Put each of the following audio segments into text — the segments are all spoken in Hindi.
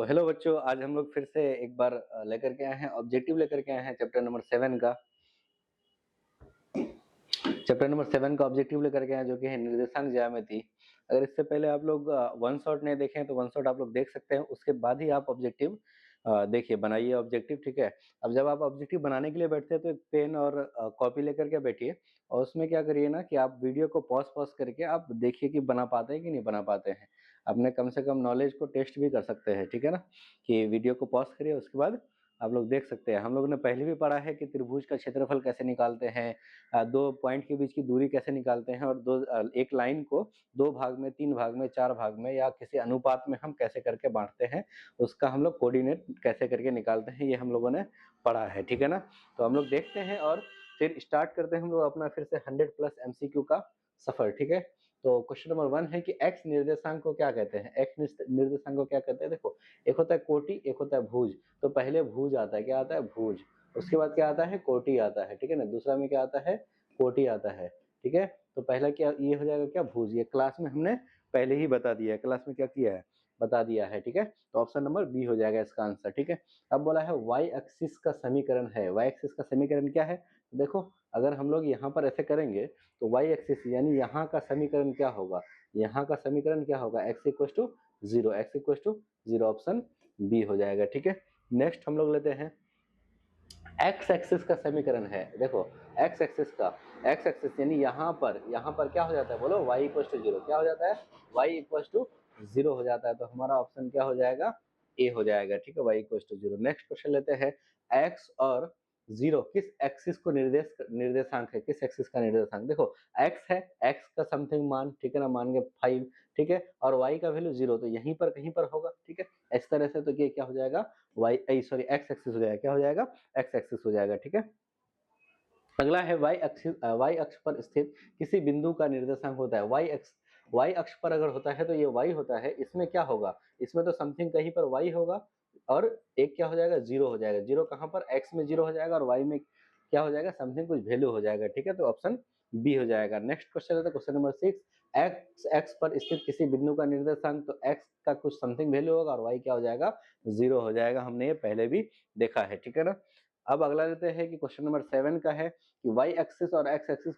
हेलो बच्चों, आज हम लोग फिर से एक बार लेकर के आए हैं ऑब्जेक्टिव लेकर के आए हैं चैप्टर नंबर 7 का। चैप्टर नंबर 7 का ऑब्जेक्टिव लेकर के आए हैं जो कि है निर्देशांक ज्यामिति। अगर इससे पहले आप लोग वन शॉट नहीं देखे हैं तो वन शॉट आप लोग देख सकते हैं, उसके बाद ही आप ऑब्जेक्टिव देखिए, बनाइए ऑब्जेक्टिव। ठीक है, अब जब आप ऑब्जेक्टिव बनाने के लिए बैठते हैं तो एक पेन और कॉपी लेकर के बैठिए और उसमें क्या करिए ना कि आप वीडियो को पॉज पॉज करके आप देखिए कि बना पाते हैं कि नहीं बना पाते हैं। अपने कम से कम नॉलेज को टेस्ट भी कर सकते हैं। ठीक है ना, कि वीडियो को पॉज करिए, उसके बाद आप लोग देख सकते हैं। हम लोगों ने पहले भी पढ़ा है कि त्रिभुज का क्षेत्रफल कैसे निकालते हैं, दो पॉइंट के बीच की दूरी कैसे निकालते हैं, और एक लाइन को दो भाग में, तीन भाग में, चार भाग में या किसी अनुपात में हम कैसे करके बांटते हैं, उसका हम लोग कोऑर्डिनेट कैसे करके निकालते हैं, ये हम लोगों ने पढ़ा है। ठीक है ना, तो हम लोग देखते हैं और फिर स्टार्ट करते हैं हम लोग अपना फिर से 100+ MCQ का सफर। ठीक है, तो क्वेश्चन नंबर 1 है कि एक्स निर्देशांक को क्या कहते हैं। एक्स निर्देशांक को क्या कहते हैं, देखो एक होता है कोटि, एक होता है भुज। तो पहले भुज आता है, क्या आता है, भुज। उसके बाद क्या आता है, कोटि आता है। ठीक है ना, दूसरा में क्या आता है, कोटि आता है। ठीक है, तो पहला क्या ये हो जाएगा, क्या, भुज। ये क्लास में हमने पहले ही बता दिया है, क्लास में क्या किया है, बता दिया है। ठीक है, तो ऑप्शन नंबर बी हो जाएगा इसका आंसर। ठीक है, अब बोला है वाई एक्सिस का समीकरण है। वाई एक्सिस का समीकरण क्या है, देखो अगर हम लोग यहाँ पर ऐसे करेंगे तो वाई एक्सिस यानी यहाँ का समीकरण क्या होगा, यहाँ का समीकरण क्या होगा, x equal to zero, x equal to zero, option B हो जाएगा। ठीक है, नेक्स्ट हम लोग लेते हैं एक्स एक्सिस का समीकरण है। देखो एक्स एक्सिस का, एक्स एक्सिस यानी यहाँ पर क्या हो जाता है, बोलो y इक्वल टू जीरो। क्या हो जाता है, y इक्वल टू जीरो हो जाता है। तो हमारा ऑप्शन क्या हो जाएगा, ए हो जाएगा। ठीक है, y equal to zero. Next question लेते हैं, x और जीरो किस एक्सिस को निर्देशांक है, किस एक्सिस का निर्देशांक। देखो x है, x का समथिंग मान, ठीक है ना, मान के 5। ठीक है, और y का वैल्यू जीरो, तो यहीं पर कहीं पर होगा। ठीक है, इस तरह से, तो ये क्या हो जाएगा, एक्स एक्सिस हो जाएगा, क्या हो जाएगा, एक्स एक्सिस हो जाएगा। ठीक है, अगला है वाई अक्ष पर स्थित किसी बिंदु का निर्देशांक होता है। वाई अक्ष पर अगर होता है तो ये वाई होता है, इसमें क्या होगा, इसमें तो समथिंग कहीं पर वाई होगा और एक क्या हो जाएगा, जीरो हो जाएगा। जीरो कहाँ पर, एक्स में जीरो हो जाएगा और वाई में क्या हो जाएगा, समथिंग कुछ वैल्यू हो जाएगा। ठीक है, तो ऑप्शन बी हो जाएगा। नेक्स्ट क्वेश्चन है क्वेश्चन नंबर 6, एक्स पर स्थित किसी बिंदु का निर्देशांक, तो एक्स का कुछ समथिंग वैल्यू होगा और वाई क्या हो जाएगा, जीरो हो जाएगा। हमने ये पहले भी देखा है। ठीक है ना, अब अगला लेते हैं कि क्वेश्चन नंबर 7 का है कि वाई एक्सिस और एक्स एक्सिस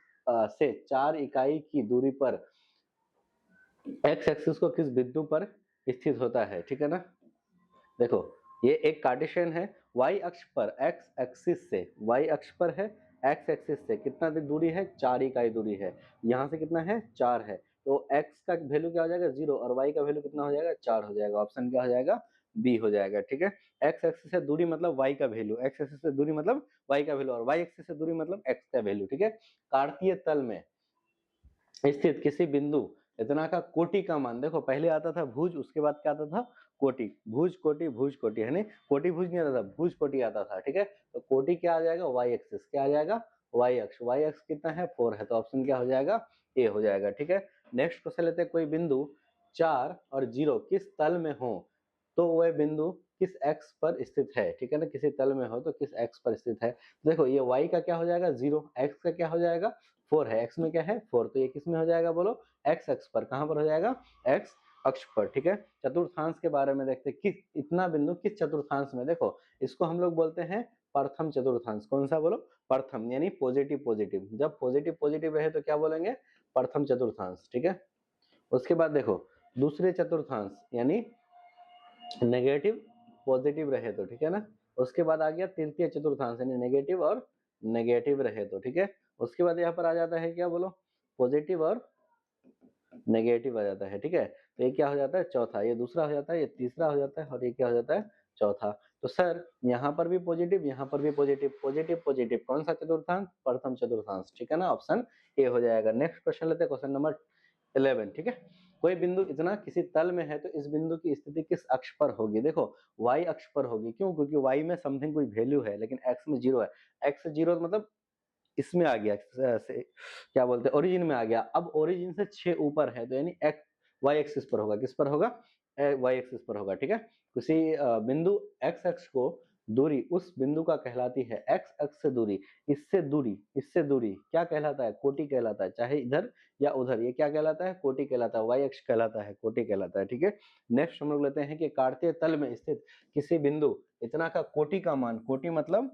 से 4 इकाई की दूरी पर एक्स एक्सिस को किस बिंदु पर स्थित होता है। ठीक है ना, देखो ये एक कार्टेशियन है, वाई अक्ष पर एक्स एक्सिस से, वाई अक्ष पर है एक्स एक्सिस से कितना दूरी है, 4 इकाई दूरी है। यहाँ से कितना है, 4 है। तो x का वैल्यू क्या हो जाएगा, जीरो, और y का वैल्यू कितना हो जाएगा, 4 हो जाएगा। ऑप्शन क्या हो जाएगा, बी हो जाएगा। ठीक है, x एक्सिस से दूरी मतलब y का वैल्यू, x एक्सिस से दूरी मतलब y का वैल्यू, और y एक्सिस से दूरी मतलब x का वैल्यू। ठीक है, कार्तीय तल में स्थित किसी बिंदु इतना का कोटि का मान, देखो पहले आता था भुज, उसके बाद क्या आता था, कोटि। भुज कोटि, भुज कोटि है नहीं, कोटि भुज नहीं आता था, भुज कोटि आता था। ठीक है, तो कोटि क्या आ जाएगा, वाई एक्सिस, क्या आ जाएगा, वाई अक्ष। वाई अक्ष कितना है, 4 है, तो ऑप्शन क्या हो जाएगा, ए हो जाएगा। ठीक है, नेक्स्ट क्वेश्चन लेते हैं, कोई बिंदु 4 और 0 किस तल में हो तो वह बिंदु किस एक्स पर स्थित है। ठीक है ना, किसी तल में हो तो किस एक्स पर स्थित है। देखो ये y का क्या हो जाएगा, जीरो, x का क्या हो जाएगा, 4 है, x में क्या है, 4, तो ये किस में हो जाएगा, बोलो x अक्ष पर। कहां पर हो जाएगा, x अक्ष पर। ठीक है, चतुर्थांश के बारे में देखते हैं, किस इतना बिंदु किस चतुर्थांश में, देखो इसको हम लोग बोलते हैं प्रथम चतुर्थांश। कौन सा, बोलो प्रथम, यानी पॉजिटिव पॉजिटिव। जब पॉजिटिव पॉजिटिव रहे तो क्या बोलेंगे, प्रथम चतुर्थांश। ठीक है, उसके बाद देखो दूसरे चतुर्थांश यानी नेगेटिव पॉजिटिव रहे तो। ठीक है ना, उसके बाद आ गया तृतीय चतुर्थांश यानी नेगेटिव और नेगेटिव रहे तो। ठीक है, उसके बाद यहाँ पर आ जाता है क्या, बोलो पॉजिटिव और नेगेटिव आ जाता है। ठीक है, तो ये क्या हो जाता है, चौथा, ये दूसरा हो जाता है, ये तीसरा हो जाता है और ये क्या हो जाता है, चौथा। तो सर यहाँ पर भी पॉजिटिव, यहाँ पर भी पॉजिटिव, पॉजिटिव पॉजिटिव, कौन सा चतुर्थांश, प्रथम चतुर्थांश। ठीक है ना, ऑप्शन ए हो जाएगा। नेक्स्ट क्वेश्चन लेते हैं, क्वेश्चन नंबर 11। ठीक है, कोई बिंदु इतना किसी तल में है तो इस बिंदु की स्थिति किस अक्ष पर होगी। देखो y अक्ष पर होगी, क्यों, क्योंकि y में समथिंग कोई वैल्यू है लेकिन x में जीरो है। x जीरो मतलब इसमें आ गया, से क्या बोलते हैं, ओरिजिन में आ गया। अब ओरिजिन से 6 ऊपर है तो यानी x y एक्सिस पर होगा, किस पर होगा, y एक्सिस पर होगा। ठीक है, किसी बिंदु x अक्ष को दूरी उस बिंदु का कहलाती है, एक्स अक्ष से दूरी, इससे दूरी क्या कहलाता है? कोटि कहलाता है, चाहे इधर या उधर, ये क्या कहलाता है? कोटि कहलाता है, वाई अक्ष कहलाता है, कोटि कहलाता है, ठीक है। नेक्स्ट हम लोग लेते हैं कि काटते तल में स्थित किसी बिंदु इतना का कोटि का मान, कोटि मतलब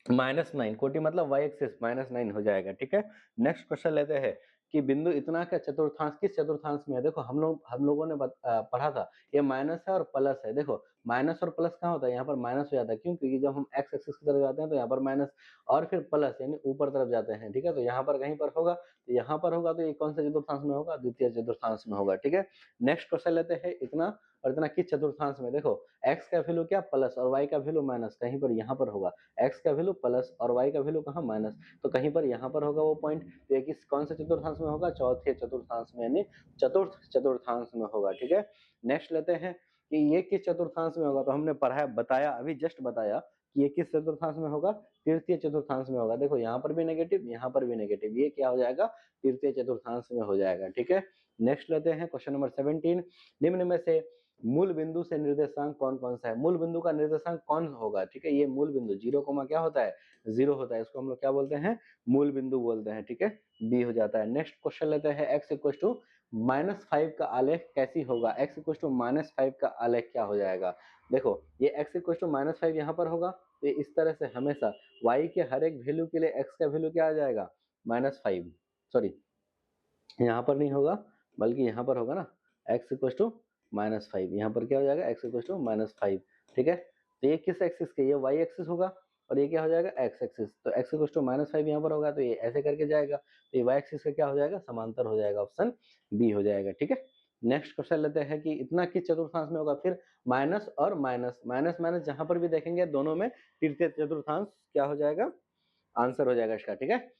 -9, कोटि मतलब वाई एक्सिस -9 हो जाएगा, ठीक है। नेक्स्ट क्वेश्चन लेते हैं कि बिंदु इतना का चतुर्थांश किस चतुर्थांश में है? देखो हम लोगों ने पढ़ा था, ये माइनस है और प्लस है। देखो माइनस और प्लस कहाँ होता है? यहाँ पर माइनस हो जाता है, क्यों? क्योंकि जब हम एक्स एक्सिस की तरफ जाते हैं तो यहाँ पर माइनस और फिर प्लस यानी ऊपर तरफ जाते हैं, ठीक है। तो यहाँ पर कहीं पर होगा, तो यहाँ पर होगा, तो ये कौन से चतुर्थांश में होगा? द्वितीय चतुर्थांश में होगा, ठीक है। नेक्स्ट क्वेश्चन लेते हैं, इतना और इतना किस चतुर्थांश में? देखो एक्स का वैल्यू क्या प्लस और वाई का वैल्यू माइनस, कहीं पर यहाँ पर होगा। एक्स का वैल्यू प्लस और वाई का वैल्यू कहाँ? माइनस, तो कहीं पर यहाँ पर होगा वो पॉइंट। तो ये किस कौन से चतुर्थांश में होगा? चौथे चतुर्थांश में, यानी चतुर्थ चतुर्थांश में होगा, ठीक है। नेक्स्ट लेते हैं कि ये किस चतुर्थांश में होगा? तो हमने पढ़ाया, बताया, अभी जस्ट बताया कि ये किस चतुर्थांश में होगा? तृतीय चतुर्थांश में होगा। देखो यहाँ पर भी नेगेटिव, यहाँ पर भी नेगेटिव, ये क्या हो जाएगा? तृतीय चतुर्थांश में हो जाएगा, ठीक है। नेक्स्ट लेते हैं क्वेश्चन नंबर 17, निम्न में से मूल बिंदु से निर्देशांक कौन कौन सा है? मूल बिंदु का निर्देशांक कौन होगा? ठीक है, ये मूल बिंदु 0 क्या होता है? 0 होता है, इसको हम लोग क्या बोलते हैं? मूल बिंदु बोलते हैं, ठीक है। बी हो जाता है। नेक्स्ट क्वेश्चन लेते हैं, x इक्वल टू -5 का आलेख कैसी होगा? x इक्वल टू -5 का आलेख क्या हो जाएगा? देखो ये x इक्वल टू -5 यहाँ पर होगा, तो इस तरह से हमेशा y के हर एक वैल्यू के लिए x का वैल्यू क्या आ जाएगा? -5, सॉरी यहाँ पर नहीं होगा, बल्कि यहाँ पर होगा ना, x इक्वल टू -5, यहाँ पर क्या हो जाएगा? x इक्वल टू -5, ठीक है। तो ये किस एक्सिस के? ये y एक्सिस होगा और ये क्या हो जाएगा? x axis. तो x इक्वल टू -5 यहाँ पर होगा, तो ये ऐसे करके जाएगा, तो ये y एक्सिस का क्या हो जाएगा? समांतर हो जाएगा, ऑप्शन बी हो जाएगा, ठीक है। नेक्स्ट क्वेश्चन लेते हैं कि इतना किस चतुर्थांश में होगा? फिर माइनस और माइनस, माइनस माइनस जहां पर भी देखेंगे दोनों में तृतीय चतुर्थांश क्या हो जाएगा? आंसर हो जाएगा इसका, ठीक है।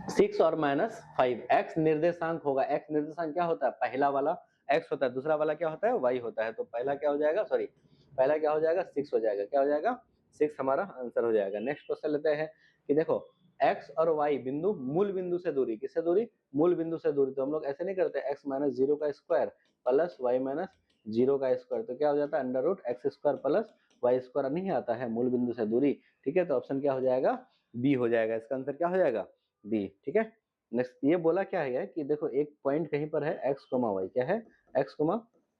6 और -5 x निर्देशांक होगा। x निर्देशांक क्या होता है? पहला वाला x होता है, दूसरा वाला क्या होता है? y होता है। तो पहला क्या हो जाएगा? सॉरी, पहला क्या हो जाएगा? 6 हो जाएगा। क्या हो जाएगा? 6 हमारा आंसर हो जाएगा। नेक्स्ट क्वेश्चन लेते हैं कि देखो x और y बिंदु मूल बिंदु से दूरी, किससे दूरी? मूल बिंदु से दूरी। तो हम लोग ऐसे नहीं करते, x माइनस 0 का स्क्वायर प्लस y माइनस 0 का स्क्वायर, तो क्या हो जाता है? Under root x square plus y square नहीं आता है मूल बिंदु से दूरी, ठीक है। तो ऑप्शन क्या हो जाएगा? बी हो जाएगा, इसका आंसर क्या हो जाएगा? बी, ठीक है। नेक्स्ट ये बोला क्या है कि देखो एक पॉइंट कहीं पर है x, y, क्या है? x,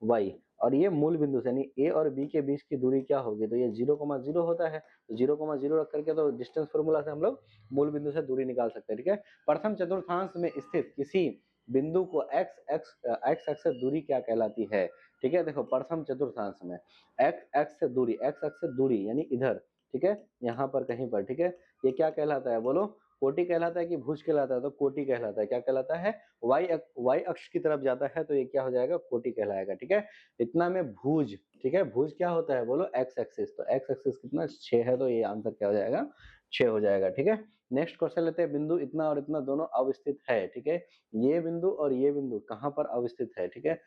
y, और ये मूल बिंदु से यानी a और b के बीच की दूरी क्या होगी? तो ये 0,0 होता है, तो 0,0 रख करके तो डिस्टेंस फॉर्मूला से हम लोग मूल बिंदु से दूरी निकाल सकते हैं, ठीक है। प्रथम चतुर्थांश में स्थित किसी बिंदु को x अक्ष से दूरी क्या कहलाती है? ठीक है, देखो प्रथम चतुर्थांश में x अक्ष से दूरी, x अक्ष से दूरी यानी इधर, ठीक है, यहाँ पर कहीं पर, ठीक है, ये क्या कहलाता है? बोलो, कोटि कहलाता है कि भुज कहलाता है? तो कोटि कहलाता है। क्या कहलाता है? वाई अक्ष की तरफ जाता है तो ये क्या हो जाएगा? कोटि कहलाएगा, ठीक है। इतना में भुज, ठीक है, भुज क्या होता है? बोलो, एक्स एक्सिस। तो एक्स एक्सिस कितना? 6 है, तो ये आंसर क्या हो जाएगा? 6 हो जाएगा, ठीक है। नेक्स्ट क्वेश्चन लेते हैं, बिंदु इतना और इतना दोनों अवस्थित है, ठीक है। ये बिंदु और ये बिंदु कहाँ पर अवस्थित है? ठीक है,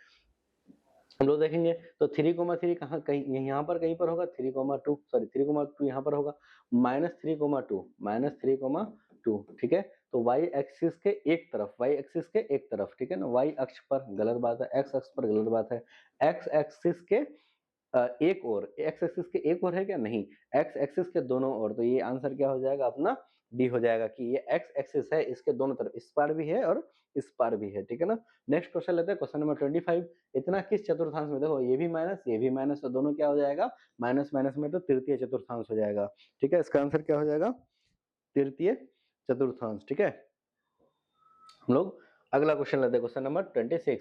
हम लोग देखेंगे तो 3,3 कहाँ? कहीं यहाँ पर कहीं पर होगा, 3,2, सॉरी 3,2 यहाँ पर होगा, -3,2, ठीक है। तो y एक्सिस के एक तरफ, y एक्सिस के एक तरफ, ठीक है ना, y अक्ष पर गलत बात है, x अक्ष पर गलत बात है, x एक्सिस के एक ओर, एक्स एक्सिस के एक ओर है क्या? नहीं, एक्स एक्सिस के दोनों ओर। तो ये आंसर क्या हो जाएगा अपना? डी हो जाएगा कि ये एक्स एक्सिस है, इसके दोनों तरफ, इस पार भी है और इस पार भी है, ठीक है ना। नेक्स्ट क्वेश्चन लेते हैं, क्वेश्चन नंबर 25, इतना किस चतुर्थांश में? देखो ये भी माइनस, ये भी माइनस, तो दोनों क्या हो जाएगा? माइनस माइनस में तो तृतीय चतुर्थांश हो जाएगा, ठीक है। इसका आंसर क्या हो जाएगा? तृतीय चतुर्थांश, ठीक है। हम लोग अगला क्वेश्चन लेते हैं, क्वेश्चन नंबर 26,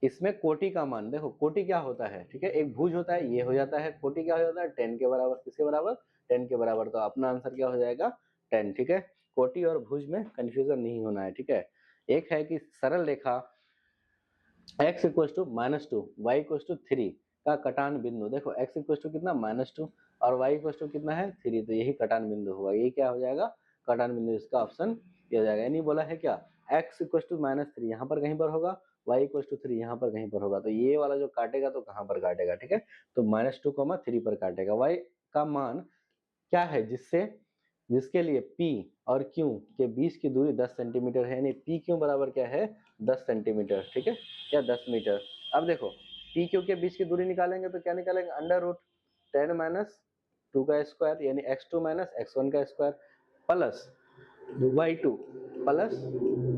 इसमें कोटि का मान, देखो कोटि क्या होता है? ठीक है, एक भुज होता है, ये हो जाता है, कोटि क्या हो जाता है? 10 के बराबर, किसके बराबर? 10 के बराबर। तो अपना आंसर क्या हो जाएगा? 10, ठीक है। कोटि और भुज में कंफ्यूजन नहीं होना है, ठीक है। एक है कि सरल रेखा x equal to -2, y equal to 3 का कटान बिंदु, देखो x इक्वल टू कितना? -2 और y इक्वल टू कितना है? 3, तो यही कटान बिंदु होगा, ये क्या हो जाएगा? कटान बिंदु, इसका ऑप्शन ये हो जाएगा। यानी बोला है क्या? x इक्वल टू -3 यहाँ पर कहीं पर होगा, y इक्वल टू 3 यहाँ पर कहीं पर होगा, तो ये वाला जो काटेगा तो कहाँ पर काटेगा? ठीक है, तो -2, 3 पर काटेगा। y का मान क्या है जिसके लिए P और Q के बीच की दूरी 10 सेंटीमीटर है, यानी P Q बराबर क्या है? 10 सेंटीमीटर, ठीक है, या 10 मीटर। अब देखो P Q के बीच की दूरी निकालेंगे तो क्या निकालेंगे? अंडर रूट 10 माइनस 2 का स्क्वायर यानी x2 माइनस x1 का स्क्वायर प्लस y2 प्लस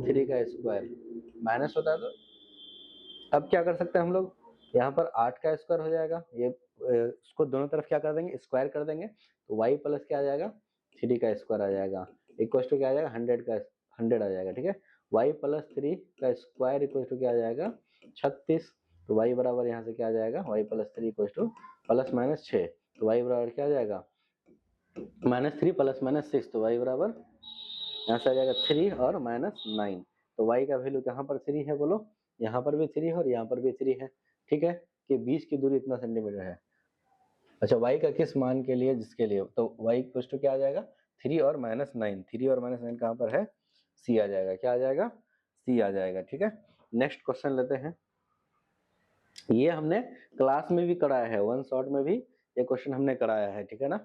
3 का स्क्वायर माइनस होता है। तो अब क्या कर सकते हैं हम लोग, यहाँ पर 8 का स्क्वायर हो जाएगा, ये इसको दोनों तरफ क्या कर देंगे, स्क्वायर कर देंगे, तो y प्लस क्या आ जाएगा, 3 का स्क्वायर आ जाएगा, इक्वल टू क्या आ जाएगा, 100 आ जाएगा, ठीक है। y प्लस 3 का स्क्वायर इक्वल टू क्या आ जाएगा, 36। तो y बराबर यहाँ से क्या आ जाएगा, y plus 3 equal two plus minus 6, तो y बराबर क्या आ जाएगा, -3 प्लस -6, तो y बराबर यहाँ से आ जाएगा 3 और -9। तो y का वैल्यू कहाँ पर 3 है बोलो, यहाँ पर भी 3 है और यहाँ पर भी 3 है, ठीक है, कि बीच की दूरी इतना सेंटीमीटर है। अच्छा, y का किस मान के लिए, जिसके लिए, तो y इक्वल टू क्या आ जाएगा, 3 और -9, 3 और -9 कहाँ पर है, c आ जाएगा, क्या आ जाएगा, c आ जाएगा, ठीक है। नेक्स्ट क्वेश्चन लेते हैं, ये हमने क्लास में भी कराया है, वन शॉट में भी ये क्वेश्चन हमने कराया है, ठीक है ना,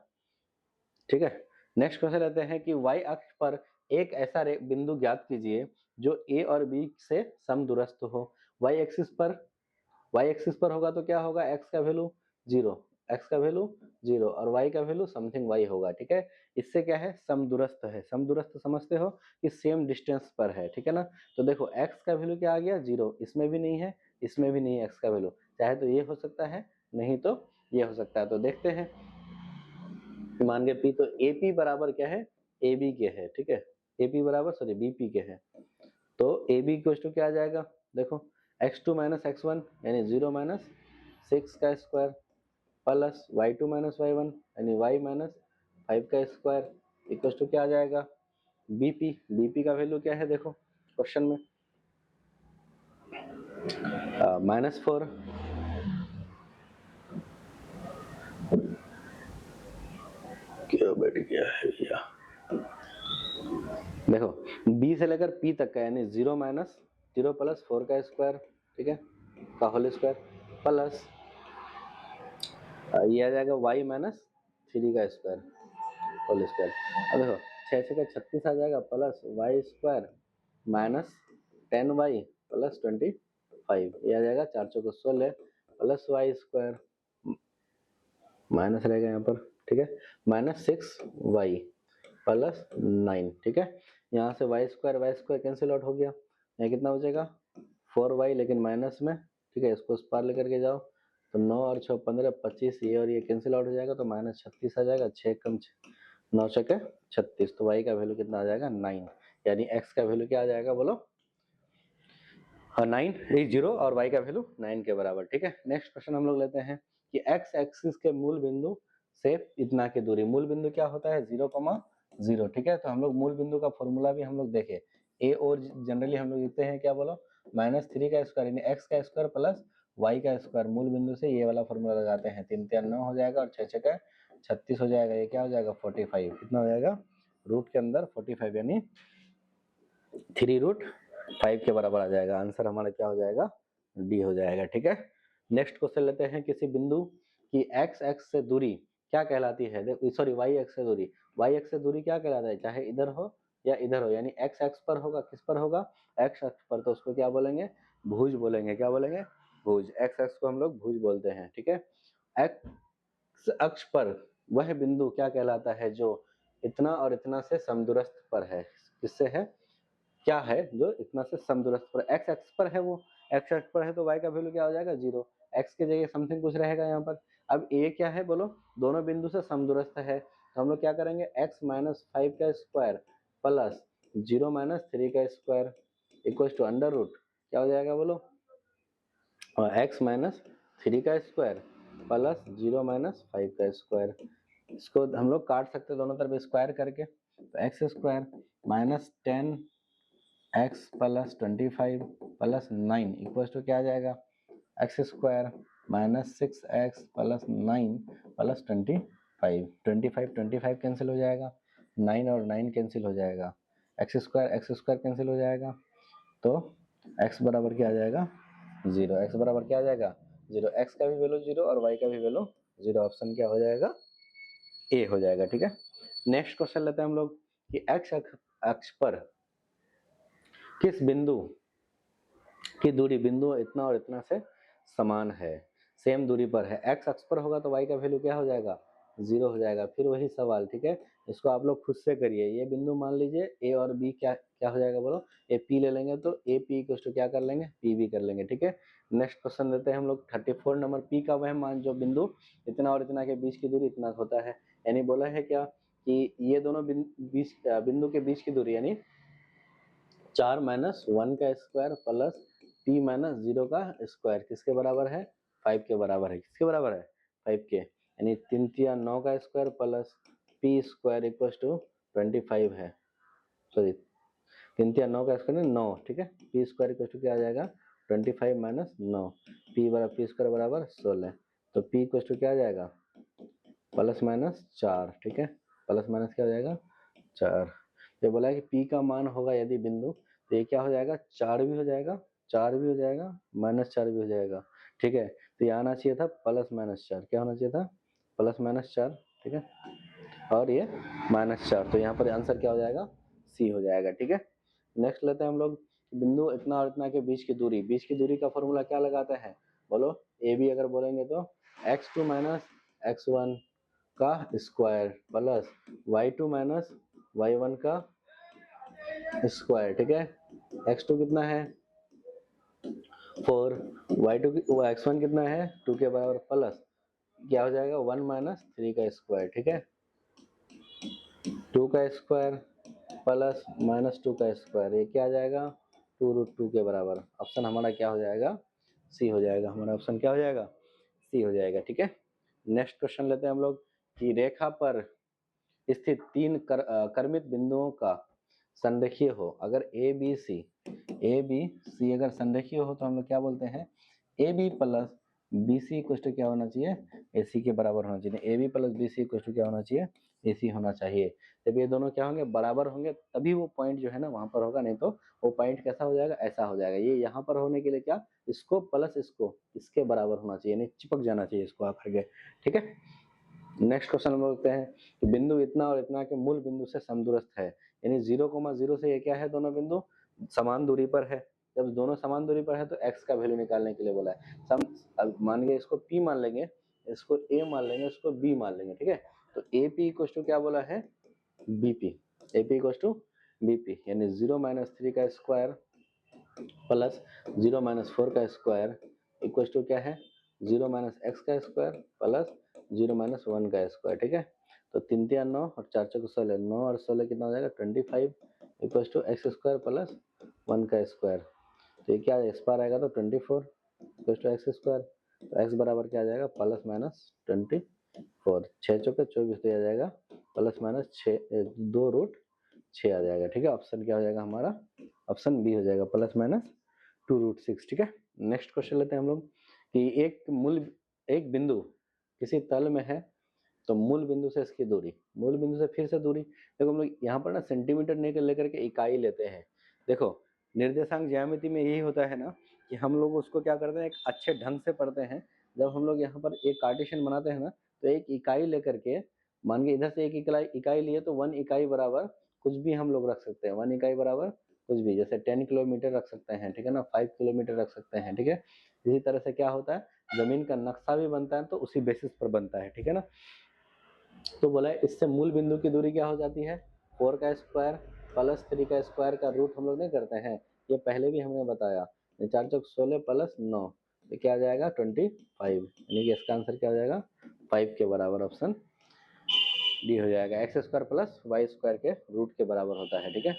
ठीक है। नेक्स्ट क्वेश्चन लेते हैं कि y अक्ष पर एक ऐसा बिंदु ज्ञात कीजिए जो a और b से समदूरस्थ हो। y एक्सिस पर होगा तो क्या होगा, x का वैल्यू 0, x का वैल्यू 0 और y का वैल्यू समथिंग y होगा, ठीक है। इससे क्या है, समदूरस्थ है, समदूरस्थ समझते हो कि सेम डिस्टेंस पर है, ठीक है ना। तो देखो x का वैल्यू क्या आ गया, 0, इसमें भी नहीं है, इसमें भी नहीं है x का वैल्यू, चाहे तो ये हो सकता है, नहीं तो ये हो सकता है। तो देखते हैं, मान के p, तो AP बराबर क्या है, AB के है, ठीक है, AP बराबर सॉरी BP के है, तो AB इक्वल टू क्या आ जाएगा, देखो x2 माइनस x1 यानी 0 माइनस 6 का square plus y2 minus y1 यानी y माइनस 5 का स्क्वायर इक्वल टू क्या आ जाएगा, BP का वैल्यू क्या है, देखो क्वेश्चन में -4, क्या बैठ गया है भैया, देखो B से लेकर P तक का यानी 0 माइनस 0 प्लस 4 का स्क्वायर, ठीक है, का होल स्क्वायर प्लस ये आ जाएगा y माइनस 3 का स्क्वायर होल स्क्वायर। अब देखो 6 का 36 आ जाएगा plus y square minus 10y plus 25, ये आ जाएगा 4 चौको 16 प्लस y स्क्वायर माइनस रहेगा यहाँ पर, ठीक है, -6y प्लस 9, ठीक है। यहाँ से y स्क्वायर कैंसिल आउट हो गया, यहाँ कितना हो जाएगा 4y, लेकिन माइनस में, ठीक है, इसको उस पार लेकर के जाओ, तो 9 और 6 15 25, ये और ये कैंसिल आउट हो जाएगा, तो -36 आ जाएगा, 6 कम 9 6 36, तो y का वैल्यू कितना आ जाएगा 9, यानी x का वैल्यू क्या आ जाएगा बोलो, 9, 0 और y का वैल्यू 9 के बराबर, ठीक है। नेक्स्ट क्वेश्चन हम लोग लेते हैं कि x एक्सिस के मूल बिंदु से इतना की दूरी, मूल बिंदु क्या होता है 0,0, ठीक है। तो हम लोग मूल बिंदु का फॉर्मूला भी हम लोग देखे, a और जनरली हम लोग लिखते हैं क्या बोलो, -3 का स्क्वायर यानी x का स्क्वायर प्लस y का स्क्वायर, मूल बिंदु से ये वाला फॉर्मूला लगाते हैं, 3 3 9 हो जाएगा और 6 6 36 हो जाएगा, ये क्या हो जाएगा 45, कितना हो जाएगा रूट के अंदर 45 यानी 3√5 के बराबर आ जाएगा, आंसर हमारा क्या हो जाएगा, डी हो जाएगा, ठीक है। नेक्स्ट क्वेश्चन लेते हैं, किसी बिंदु की x एक्स से दूरी क्या कहलाती है, सॉरी y एक्स से दूरी, y एक्स से दूरी क्या कहलाता है, चाहे इधर हो या इधर हो, यानी x एक्स पर होगा, किस पर होगा, x अक्ष पर, तो उसको क्या बोलेंगे, भुज बोलेंगे, क्या बोलेंगे, भुज, x अक्ष को हम लोग भुज बोलते हैं, ठीक है। x अक्ष पर वह बिंदु क्या कहलाता है जो इतना और इतना से समदूरस्थ पर है, किससे है, क्या है जो इतना से समदूरस्थ पर, x एक्स पर है, वो x एक्स पर है तो y का वैल्यू क्या हो जाएगा 0, x के जगह समथिंग कुछ रहेगा यहाँ पर। अब a क्या है बोलो, दोनों बिंदु से समदूरस्थ है, तो हम लोग क्या करेंगे, x माइनस 5 का स्क्वायर प्लस 0 माइनस 3 का square equal to under root क्या हो जाएगा बोलो, और x माइनस 3 का स्क्वायर प्लस 0 माइनस 5 का स्क्वायर, इसको हम लोग काट सकते हैं दोनों तरफ स्क्वायर करके, तो x square minus 10 x plus 25 plus 9 equal to क्या आ जाएगा, x square minus 6x plus 9 plus 25 cancel हो जाएगा, 9 और 9 कैंसिल हो जाएगा, एक्स स्क्वायर कैंसिल हो जाएगा, तो x बराबर क्या आ जाएगा 0, x बराबर क्या आ जाएगा 0, x का भी वैल्यू 0 और y का भी वैल्यू 0, ऑप्शन क्या हो जाएगा ए हो जाएगा, ठीक है। नेक्स्ट क्वेश्चन लेते हैं हम लोग कि x अक्ष पर किस बिंदु की दूरी बिंदु इतना और इतना से समान है, सेम दूरी पर है, एक्स अक्ष पर होगा तो वाई का वैल्यू क्या हो जाएगा, 0 हो जाएगा। फिर वही सवाल, ठीक है, इसको आप लोग खुद से करिए। ये बिंदु मान लीजिए ए और बी क्या क्या हो जाएगा बोलो, ए पी ले लेंगे तो ए पी इक्वल टू क्या कर लेंगे, पी बी कर लेंगे, ठीक है। नेक्स्ट क्वेश्चन देते हैं हम लोग 34 नंबर, पी का वह मान जो बिंदु इतना और इतना के बीच की दूरी इतना होता है। यानी बोला है क्या कि ये दोनों बिंदु के बीच की दूरी यानी 4 माइनस 1 का स्क्वायर प्लस पी माइनस 0 का स्क्वायर किसके बराबर है, 5 के बराबर है। किसके बराबर है, 5 के। यानी 3 तिया 9 का square plus P square equal to 25 है। सॉरी 3 तिया 9 का स्क्वायर 9, ठीक है। पी स्क्वायर इक्वल टू क्या आ जाएगा, 25 माइनस 9, पी स्क्वायर बराबर 16। तो पी इक्वल टू क्या आ जाएगा, प्लस माइनस 4, ठीक है। प्लस माइनस क्या हो जाएगा, 4। ये बोला है कि पी का मान होगा यदि बिंदु, तो ये क्या हो जाएगा, 4 भी हो जाएगा, 4 भी हो जाएगा, माइनस 4 भी हो जाएगा, ठीक है। तो ये आना चाहिए था प्लस माइनस 4, क्या होना चाहिए था, प्लस माइनस 4, ठीक है। और ये माइनस 4, तो यहाँ पर आंसर क्या हो जाएगा, सी हो जाएगा, ठीक है। नेक्स्ट लेते हैं हम लोग बिंदु इतना और इतना के बीच की दूरी, बीच की दूरी का फॉर्मूला क्या लगाते हैं बोलो, ए बी अगर बोलेंगे तो x2 माइनस x1 का square plus y2 minus y1 का स्क्वायर, ठीक है। x2 कितना है 4, x1 कितना है 2 के बराबर प्लस क्या हो जाएगा 1 माइनस 3 का स्क्वायर, ठीक है। 2 का स्क्वायर प्लस माइनस 2 का स्क्वायर, ये क्या आ जाएगा 2√2 के बराबर। ऑप्शन हमारा क्या हो जाएगा, सी हो जाएगा। हमारा ऑप्शन क्या हो जाएगा, सी हो जाएगा, ठीक है। नेक्स्ट क्वेश्चन लेते हैं हम लोग कि रेखा पर स्थित 3 कर्मित बिंदुओं का संरेखीय हो। अगर ए बी सी अगर संरेखीय हो तो हम लोग क्या बोलते हैं, A B plus B C equal to क्या होना चाहिए, ए सी के बराबर होना चाहिए। A B plus B C equal to क्या होना चाहिए, ए सी होना चाहिए। जब ये दोनों क्या होंगे, बराबर होंगे, तभी वो पॉइंट जो है ना वहां पर होगा, नहीं तो वो पॉइंट कैसा हो जाएगा, ऐसा हो जाएगा। ये यहाँ पर होने के लिए क्या, इसको प्लस इसको इसके बराबर होना चाहिए, नहीं चिपक जाना चाहिए इसको आकर के, ठीक है। नेक्स्ट क्वेश्चन हम बोलते हैं कि बिंदु इतना और इतना के मूल बिंदु से समदूरस्थ है। यानी 0,0 से ये क्या है, दोनों बिंदु समान दूरी पर है। जब दोनों समान दूरी पर है तो x का वैल्यू निकालने के लिए बोला है। अब मान गए इसको p मान लेंगे, इसको a मान लेंगे, इसको b मान लेंगे, ठीक है। तो AP इक्वल टू क्या बोला है, BP। AP equal to BP यानी 0 माइनस 3 का स्क्वायर प्लस 0 माइनस 4 का स्क्वायर इक्वल टू क्या है, 0 माइनस एक्स का स्क्वायर प्लस 0 माइनस 1 का स्क्वायर, ठीक है। तो 3 तिया 9 और 4 चौक 16, 9 और 16 कितना हो जाएगा 25 equal to x square plus 1 का स्क्वायर। तो ये क्या इस पार आएगा तो 24 इक्वल टू एक्स स्क्वायर। तो एक्स बराबर क्या आ जाएगा, प्लस माइनस 24, 6 चौके 24 तो आ जाएगा प्लस माइनस 2√6 आ जाएगा, ठीक है। ऑप्शन क्या हो जाएगा हमारा, ऑप्शन बी हो जाएगा, प्लस माइनस 2√6, ठीक है। नेक्स्ट क्वेश्चन लेते हैं हम लोग कि एक बिंदु किसी तल में है तो मूल बिंदु से इसकी दूरी, मूल बिंदु से फिर से दूरी, देखो हम लोग यहाँ पर ना सेंटीमीटर लेकर के इकाई लेते हैं। देखो निर्देशांक ज्यामिति में यही होता है ना कि हम लोग उसको क्या करते हैं, एक अच्छे ढंग से पढ़ते हैं। जब हम लोग यहाँ पर एक कार्टेशियन बनाते हैं ना, तो एक इकाई लेकर के, मान के इधर से एक इकाई लिए तो 1 इकाई बराबर कुछ भी हम लोग रख सकते हैं। 1 इकाई बराबर कुछ भी, जैसे 10 किलोमीटर रख सकते हैं, ठीक है ना, 5 किलोमीटर रख सकते हैं, ठीक है। इसी तरह से क्या होता है, जमीन का नक्शा भी बनता है तो उसी बेसिस पर बनता है, ठीक है ना। तो बोला है इससे मूल बिंदु की दूरी क्या हो जाती है, 4 का स्क्वायर प्लस 3 का स्क्वायर का रूट हम लोग नहीं करते हैं, ये पहले भी हमने बताया। 4 चौक 16 प्लस 9 तो क्या आ जाएगा 25, यानी कि इसका आंसर क्या हो जाएगा 5 के बराबर, ऑप्शन डी हो जाएगा। X square plus y square के रूट के बराबर होता है, ठीक है।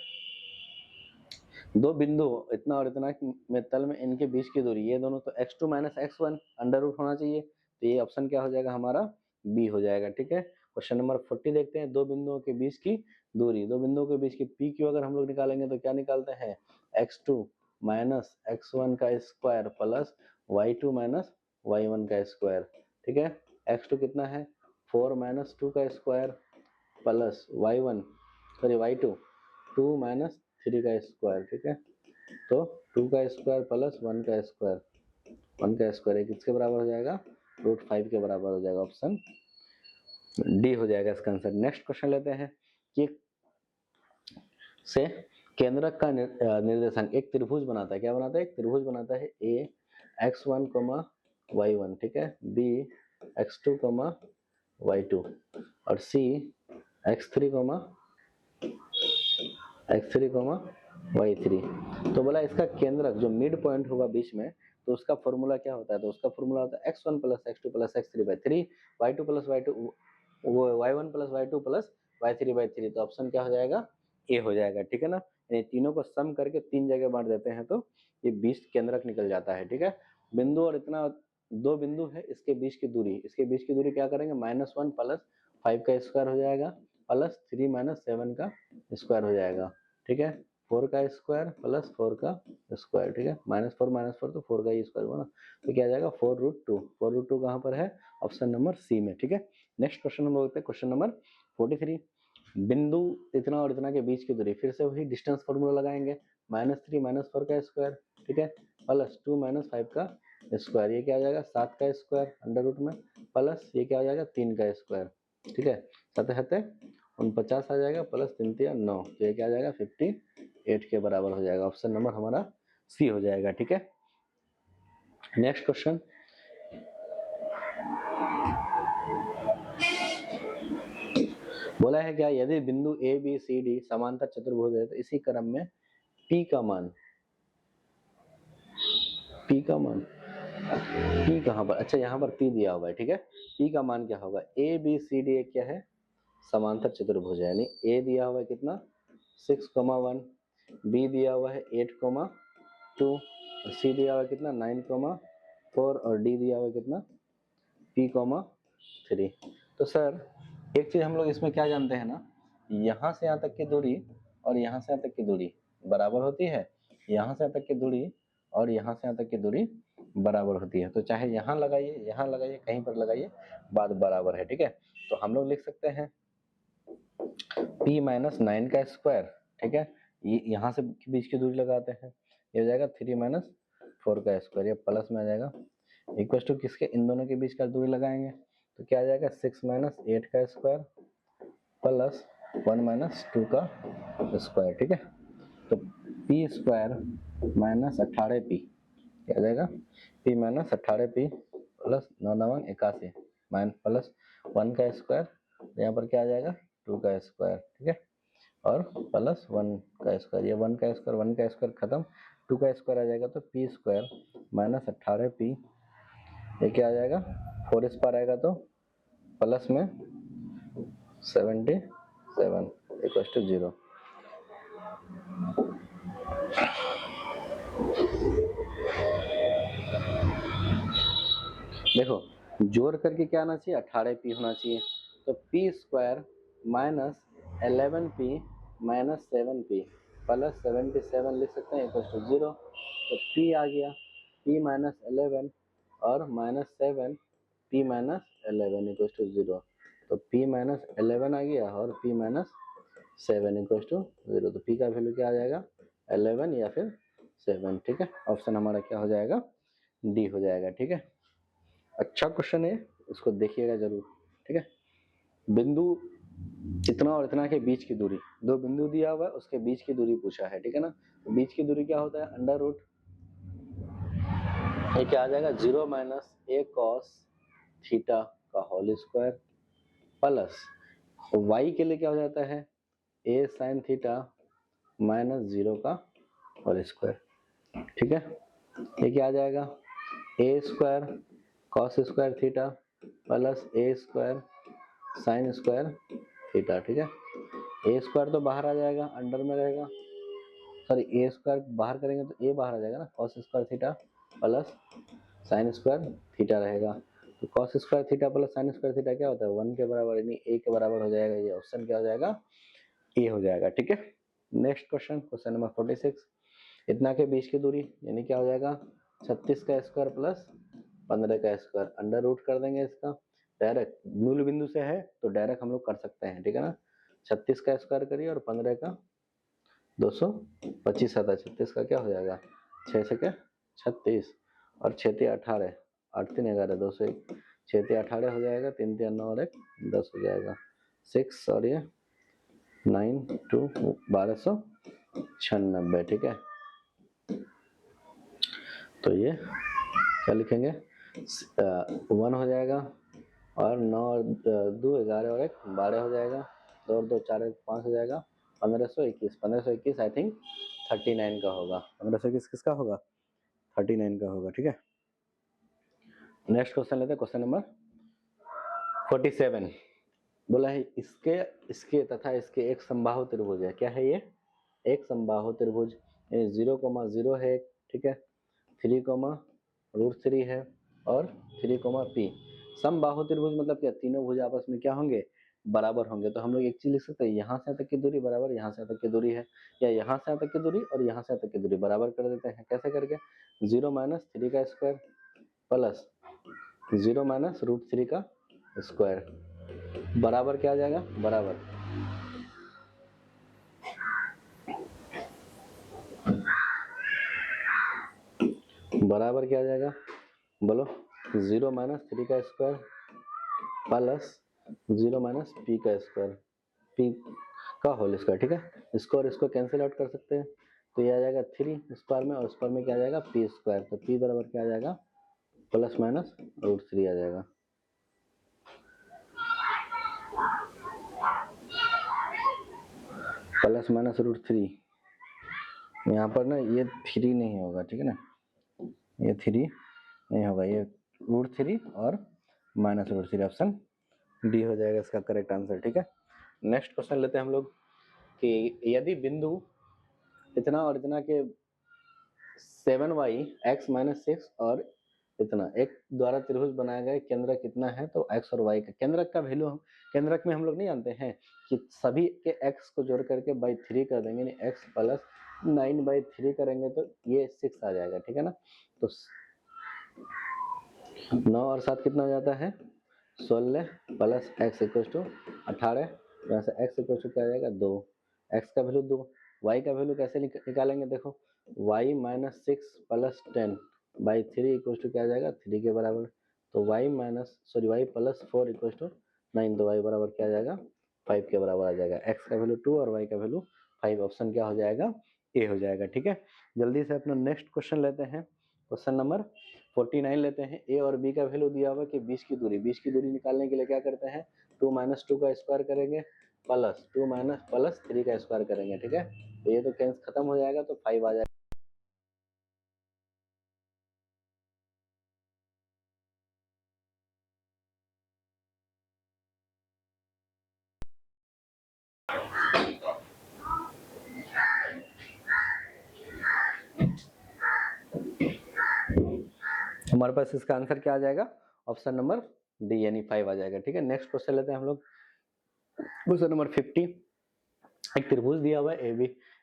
दो बिंदु इतना और इतना में तल में इनके बीच की दूरी, ये दोनों तो x2 minus x1 under root होना चाहिए। तो ये ऑप्शन क्या हो जाएगा हमारा, बी हो जाएगा, ठीक है। क्वेश्चन नंबर 40 देखते हैं, दो बिंदुओं के बीच की दूरी, दो बिंदुओं के बीच की पी क्यू अगर हम लोग निकालेंगे तो क्या निकालते हैं, x2 माइनस x1 का square plus y2 minus y1 का स्क्वायर, ठीक है। x2 कितना है 4 माइनस 2 का स्क्वायर प्लस y2 2 माइनस 3 का स्क्वायर, ठीक है। तो 2 का स्क्वायर प्लस 1 का स्क्वायर, 1 का स्क्वायर एक किसके बराबर हो जाएगा, √5 के बराबर हो जाएगा, ऑप्शन डी हो जाएगा इसका आंसर। नेक्स्ट क्वेश्चन लेते हैं कि से केंद्रक का निर्देशांक एक त्रिभुज बनाता है, क्या बनाता है, एक त्रिभुज बनाता है। ए x1, y1, ठीक है, b x2, y2 और c x3, y3। तो बोला इसका केंद्रक जो मिड पॉइंट होगा बीच में, तो उसका फॉर्मूला क्या होता है, तो उसका फॉर्मूला होता है x1 plus x2 plus x3 by 3, y2 plus y2, वो y1 plus y2 plus y3 by 3। तो ऑप्शन क्या हो जाएगा, ए हो जाएगा, ठीक है ना। ये तीनों को सम करके 3 जगह बांट देते हैं तो ये 20 केंद्रक निकल जाता है, ठीक है। बिंदु और इतना 2 बिंदु है, इसके बीच की दूरी, क्या करेंगे, -1 प्लस 5 का स्क्वायर हो जाएगा प्लस 3 माइनस 7 का स्क्वायर हो जाएगा, ठीक है। 4 का स्क्वायर प्लस 4 का स्क्वायर, ठीक है, -4 तो 4 का ही स्क्वायर हुआ ना, तो क्या आ जाएगा 4√2। 4√2 कहाँ पर है, ऑप्शन नंबर सी में, ठीक है। नेक्स्ट क्वेश्चन हम लोग देखते हैं, क्वेश्चन नंबर 43। बिंदु इतना और इतना के बीच की दूरी, फिर से वही डिस्टेंस फॉर्मूला लगाएंगे, -3 -4 का स्क्वायर, ठीक है, प्लस 2 - 5 का स्क्वायर, ये क्या आ जाएगा 7 का स्क्वायर अंडर रूट में, प्लस ये क्या आ जाएगा 3 का स्क्वायर, ठीक है, 7 49 आ जाएगा, प्लस 3 3 9, तो ये क्या आ जाएगा 58 के बराबर हो जाएगा। ऑप्शन नंबर हमारा सी हो जाएगा, ठीक है। नेक्स्ट क्वेश्चन, बोला है क्या, यदि बिंदु ए बी सी डी समांतर चतुर्भुज है तो इसी क्रम में P का मान, P कहाँ पर, अच्छा यहाँ पर P दिया हुआ है, ठीक है। P का मान क्या होगा, ए बी सी डी क्या है, समांतर चतुर्भुज है, यानी ए दिया हुआ है कितना 6,1, बी दिया हुआ है 8,2, सी दिया हुआ है कितना 9,4 और डी दिया हुआ है कितना P,3। तो सर एक चीज हम लोग इसमें क्या जानते हैं ना, यहाँ से यहाँ तक की दूरी और यहाँ से यहाँ तक की दूरी बराबर होती है, यहाँ से यहाँ तक की दूरी और यहाँ से यहाँ तक की दूरी बराबर होती है, तो चाहे यहाँ लगाइए कहीं पर लगाइए, बात बराबर है, ठीक है। तो हम लोग लिख सकते हैं P - 9 का स्क्वायर, ठीक है, ये यहाँ से बीच की दूरी लगाते हैं, ये हो जाएगा 3 - 4 का स्क्वायर, ये प्लस में आ जाएगा, इक्वल टू किसके, इन दोनों के बीच का दूरी लगाएंगे तो क्या आ जाएगा 6 - 8 का स्क्वायर प्लस 1 - 2 का स्क्वायर, ठीक है। तो P स्क्वायर माइनस 18P क्या आ जाएगा, P - 18P plus 9 9 81 minus plus 1 का स्क्वायर, यहाँ पर क्या आ जाएगा 2 का स्क्वायर, ठीक है, और प्लस 1 का स्क्वायर, ये 1 का स्क्वायर खत्म, 2 का स्क्वायर आ जाएगा, तो P स्क्वायर माइनस 18P, ये क्या आ जाएगा 4 इस पर आएगा तो प्लस में 77 इक्वल टू 0। देखो जोड़ करके क्या आना चाहिए 18P होना चाहिए, तो P square minus 11P minus 7P plus 77 लिख सकते हैं इक्वल टू 0। तो P आ गया, P माइनस 11 और minus 7 P minus 11 equal to 0। तो P माइनस 11 आ गया और P माइनस 7 इक्वल टू 0। तो P का वैल्यू क्या आ जाएगा 11 या फिर 7, ठीक है। ऑप्शन हमारा क्या हो जाएगा, डी हो जाएगा, ठीक है। अच्छा क्वेश्चन है, इसको देखिएगा जरूर, ठीक है। बिंदु इतना और इतना के बीच की दूरी, 2 बिंदु दिया हुआ है उसके बीच की दूरी पूछा है, ठीक है ना। तो बीच की दूरी क्या होता है अंडर रूट, ये क्या आ जाएगा 0 माइनस a cos थीटा का होल स्क्वायर प्लस y के लिए क्या हो जाता है a sin थीटा माइनस 0 का होल स्क्वायर, ठीक है। ये क्या आ जाएगा a square cos square theta plus a square sine square theta, ठीक है। a स्क्वायर तो बाहर आ जाएगा, अंडर में रहेगा, सॉरी a स्क्वायर बाहर करेंगे तो a बाहर आ जाएगा ना, cos square theta plus sine square theta रहेगा। तो cos square theta plus sine square theta क्या होता है 1 के बराबर, यानी a के बराबर हो जाएगा, ये ऑप्शन क्या हो जाएगा ए हो जाएगा, ठीक है। Next question, question number 46। इतना के बीच की दूरी यानी क्या हो जाएगा 36 का स्क्वायर प्लस 15 का स्क्वायर, अंडर रूट कर देंगे इसका, डायरेक्ट मूल बिंदु से है तो डायरेक्ट हम लोग कर सकते हैं, ठीक है ना। 36 का स्क्वायर करिए और 15 का 225 आता है, 36 का क्या हो जाएगा 6 से क्या 36 और 6 3 18, 8 3 11 201, 6 3 18 हो जाएगा, 3 3 9 और 1 10 हो जाएगा, 6 और ये 9 2 1296, ठीक है। तो ये क्या लिखेंगे 1 हो जाएगा, और 9 और 2 11 और 1 12 हो जाएगा, 2 और 2 4 5 हो जाएगा, 1521 आई थिंक 39 का होगा। 1521 किसका होगा? 39 का होगा, ठीक है। नेक्स्ट क्वेश्चन लेते हैं, क्वेश्चन नंबर 47। बोला है इसके इसके तथा इसके एक समबाहु त्रिभुज है। क्या है ये? एक समबाहु त्रिभुज। 0,0 है, ठीक है, 3,√3 है, और 3,P। समबाहु त्रिभुज मतलब क्या? तीनों भुज आपस में क्या होंगे? बराबर होंगे। तो हम लोग एक चीज लिख सकते हैं, यहाँ से यहाँ तक की दूरी बराबर यहाँ से यहाँ तक की दूरी है, या यहाँ से यहाँ तक की दूरी और यहाँ से यहाँ तक की दूरी बराबर कर देते हैं। कैसे करके? 0 - 3 का स्क्वायर प्लस 0 - √3 का स्क्वायर बराबर क्या आ जाएगा? बराबर क्या आ जाएगा? बोलो। 0 - 3 का स्क्वायर प्लस 0 - P का स्क्वायर, P का होल स्क्वायर, ठीक है। इसको और इसको कैंसिल आउट कर सकते हैं, तो ये आ जाएगा 3 स्क्वायर में, और स्क्वायर में क्या आ जाएगा? P square. तो P बराबर क्या आ जाएगा? प्लस माइनस √3 आ जाएगा। प्लस माइनस √3, यहाँ पर ना ये 3 नहीं होगा, ठीक है ना, ये 3 नहीं होगा, ये √3 और माइनस √3, ऑप्शन डी हो जाएगा इसका करेक्ट आंसर, ठीक है। नेक्स्ट क्वेश्चन लेते हैं हम लोग कि यदि बिंदु इतना और इतना के 7y x - 6 और इतना एक द्वारा त्रिभुज बनाया गया, केंद्रक कितना है? तो x और y का केंद्रक का वैल्यू, केंद्रक में हम लोग नहीं जानते हैं कि सभी के x को जोड़ करके बाई 3 कर देंगे, यानी x प्लस 9/3 करेंगे तो ये 6 आ जाएगा, ठीक है ना। तो 9 और 7 कितना हो जाता है? 16 प्लस x = 18, यहाँ से x = क्या आ जाएगा? 2, x का वैल्यू 2, y का वैल्यू कैसे निकालेंगे? देखो, y - 6 प्लस 10/3 = क्या आ जाएगा? 3 के बराबर। तो y प्लस 4 = 9, तो y बराबर क्या आ जाएगा? 5 के बराबर आ जाएगा। x का वैल्यू 2 और y का वैल्यू 5, ऑप्शन क्या हो जाएगा? ए हो जाएगा, ठीक है। जल्दी से अपना नेक्स्ट क्वेश्चन लेते हैं, क्वेश्चन नंबर 49 लेते हैं। ए और बी का वैल्यू दिया हुआ कि 20 की दूरी निकालने के लिए क्या करते हैं? 2 - 2 का स्क्वायर करेंगे, प्लस 2 - प्लस 3 का स्क्वायर करेंगे, ठीक है। तो ये तो कैंसिल खत्म हो जाएगा, तो 5 आ जाएगा। हमारे पास इसका आंसर क्या आ जाएगा? ऑप्शन नंबर डी, यानी 5 आ जाएगा, ठीक है। नेक्स्ट क्वेश्चन लेते हैं हम लोग, क्वेश्चन नंबर 50। एक त्रिभुज दिया हुआ है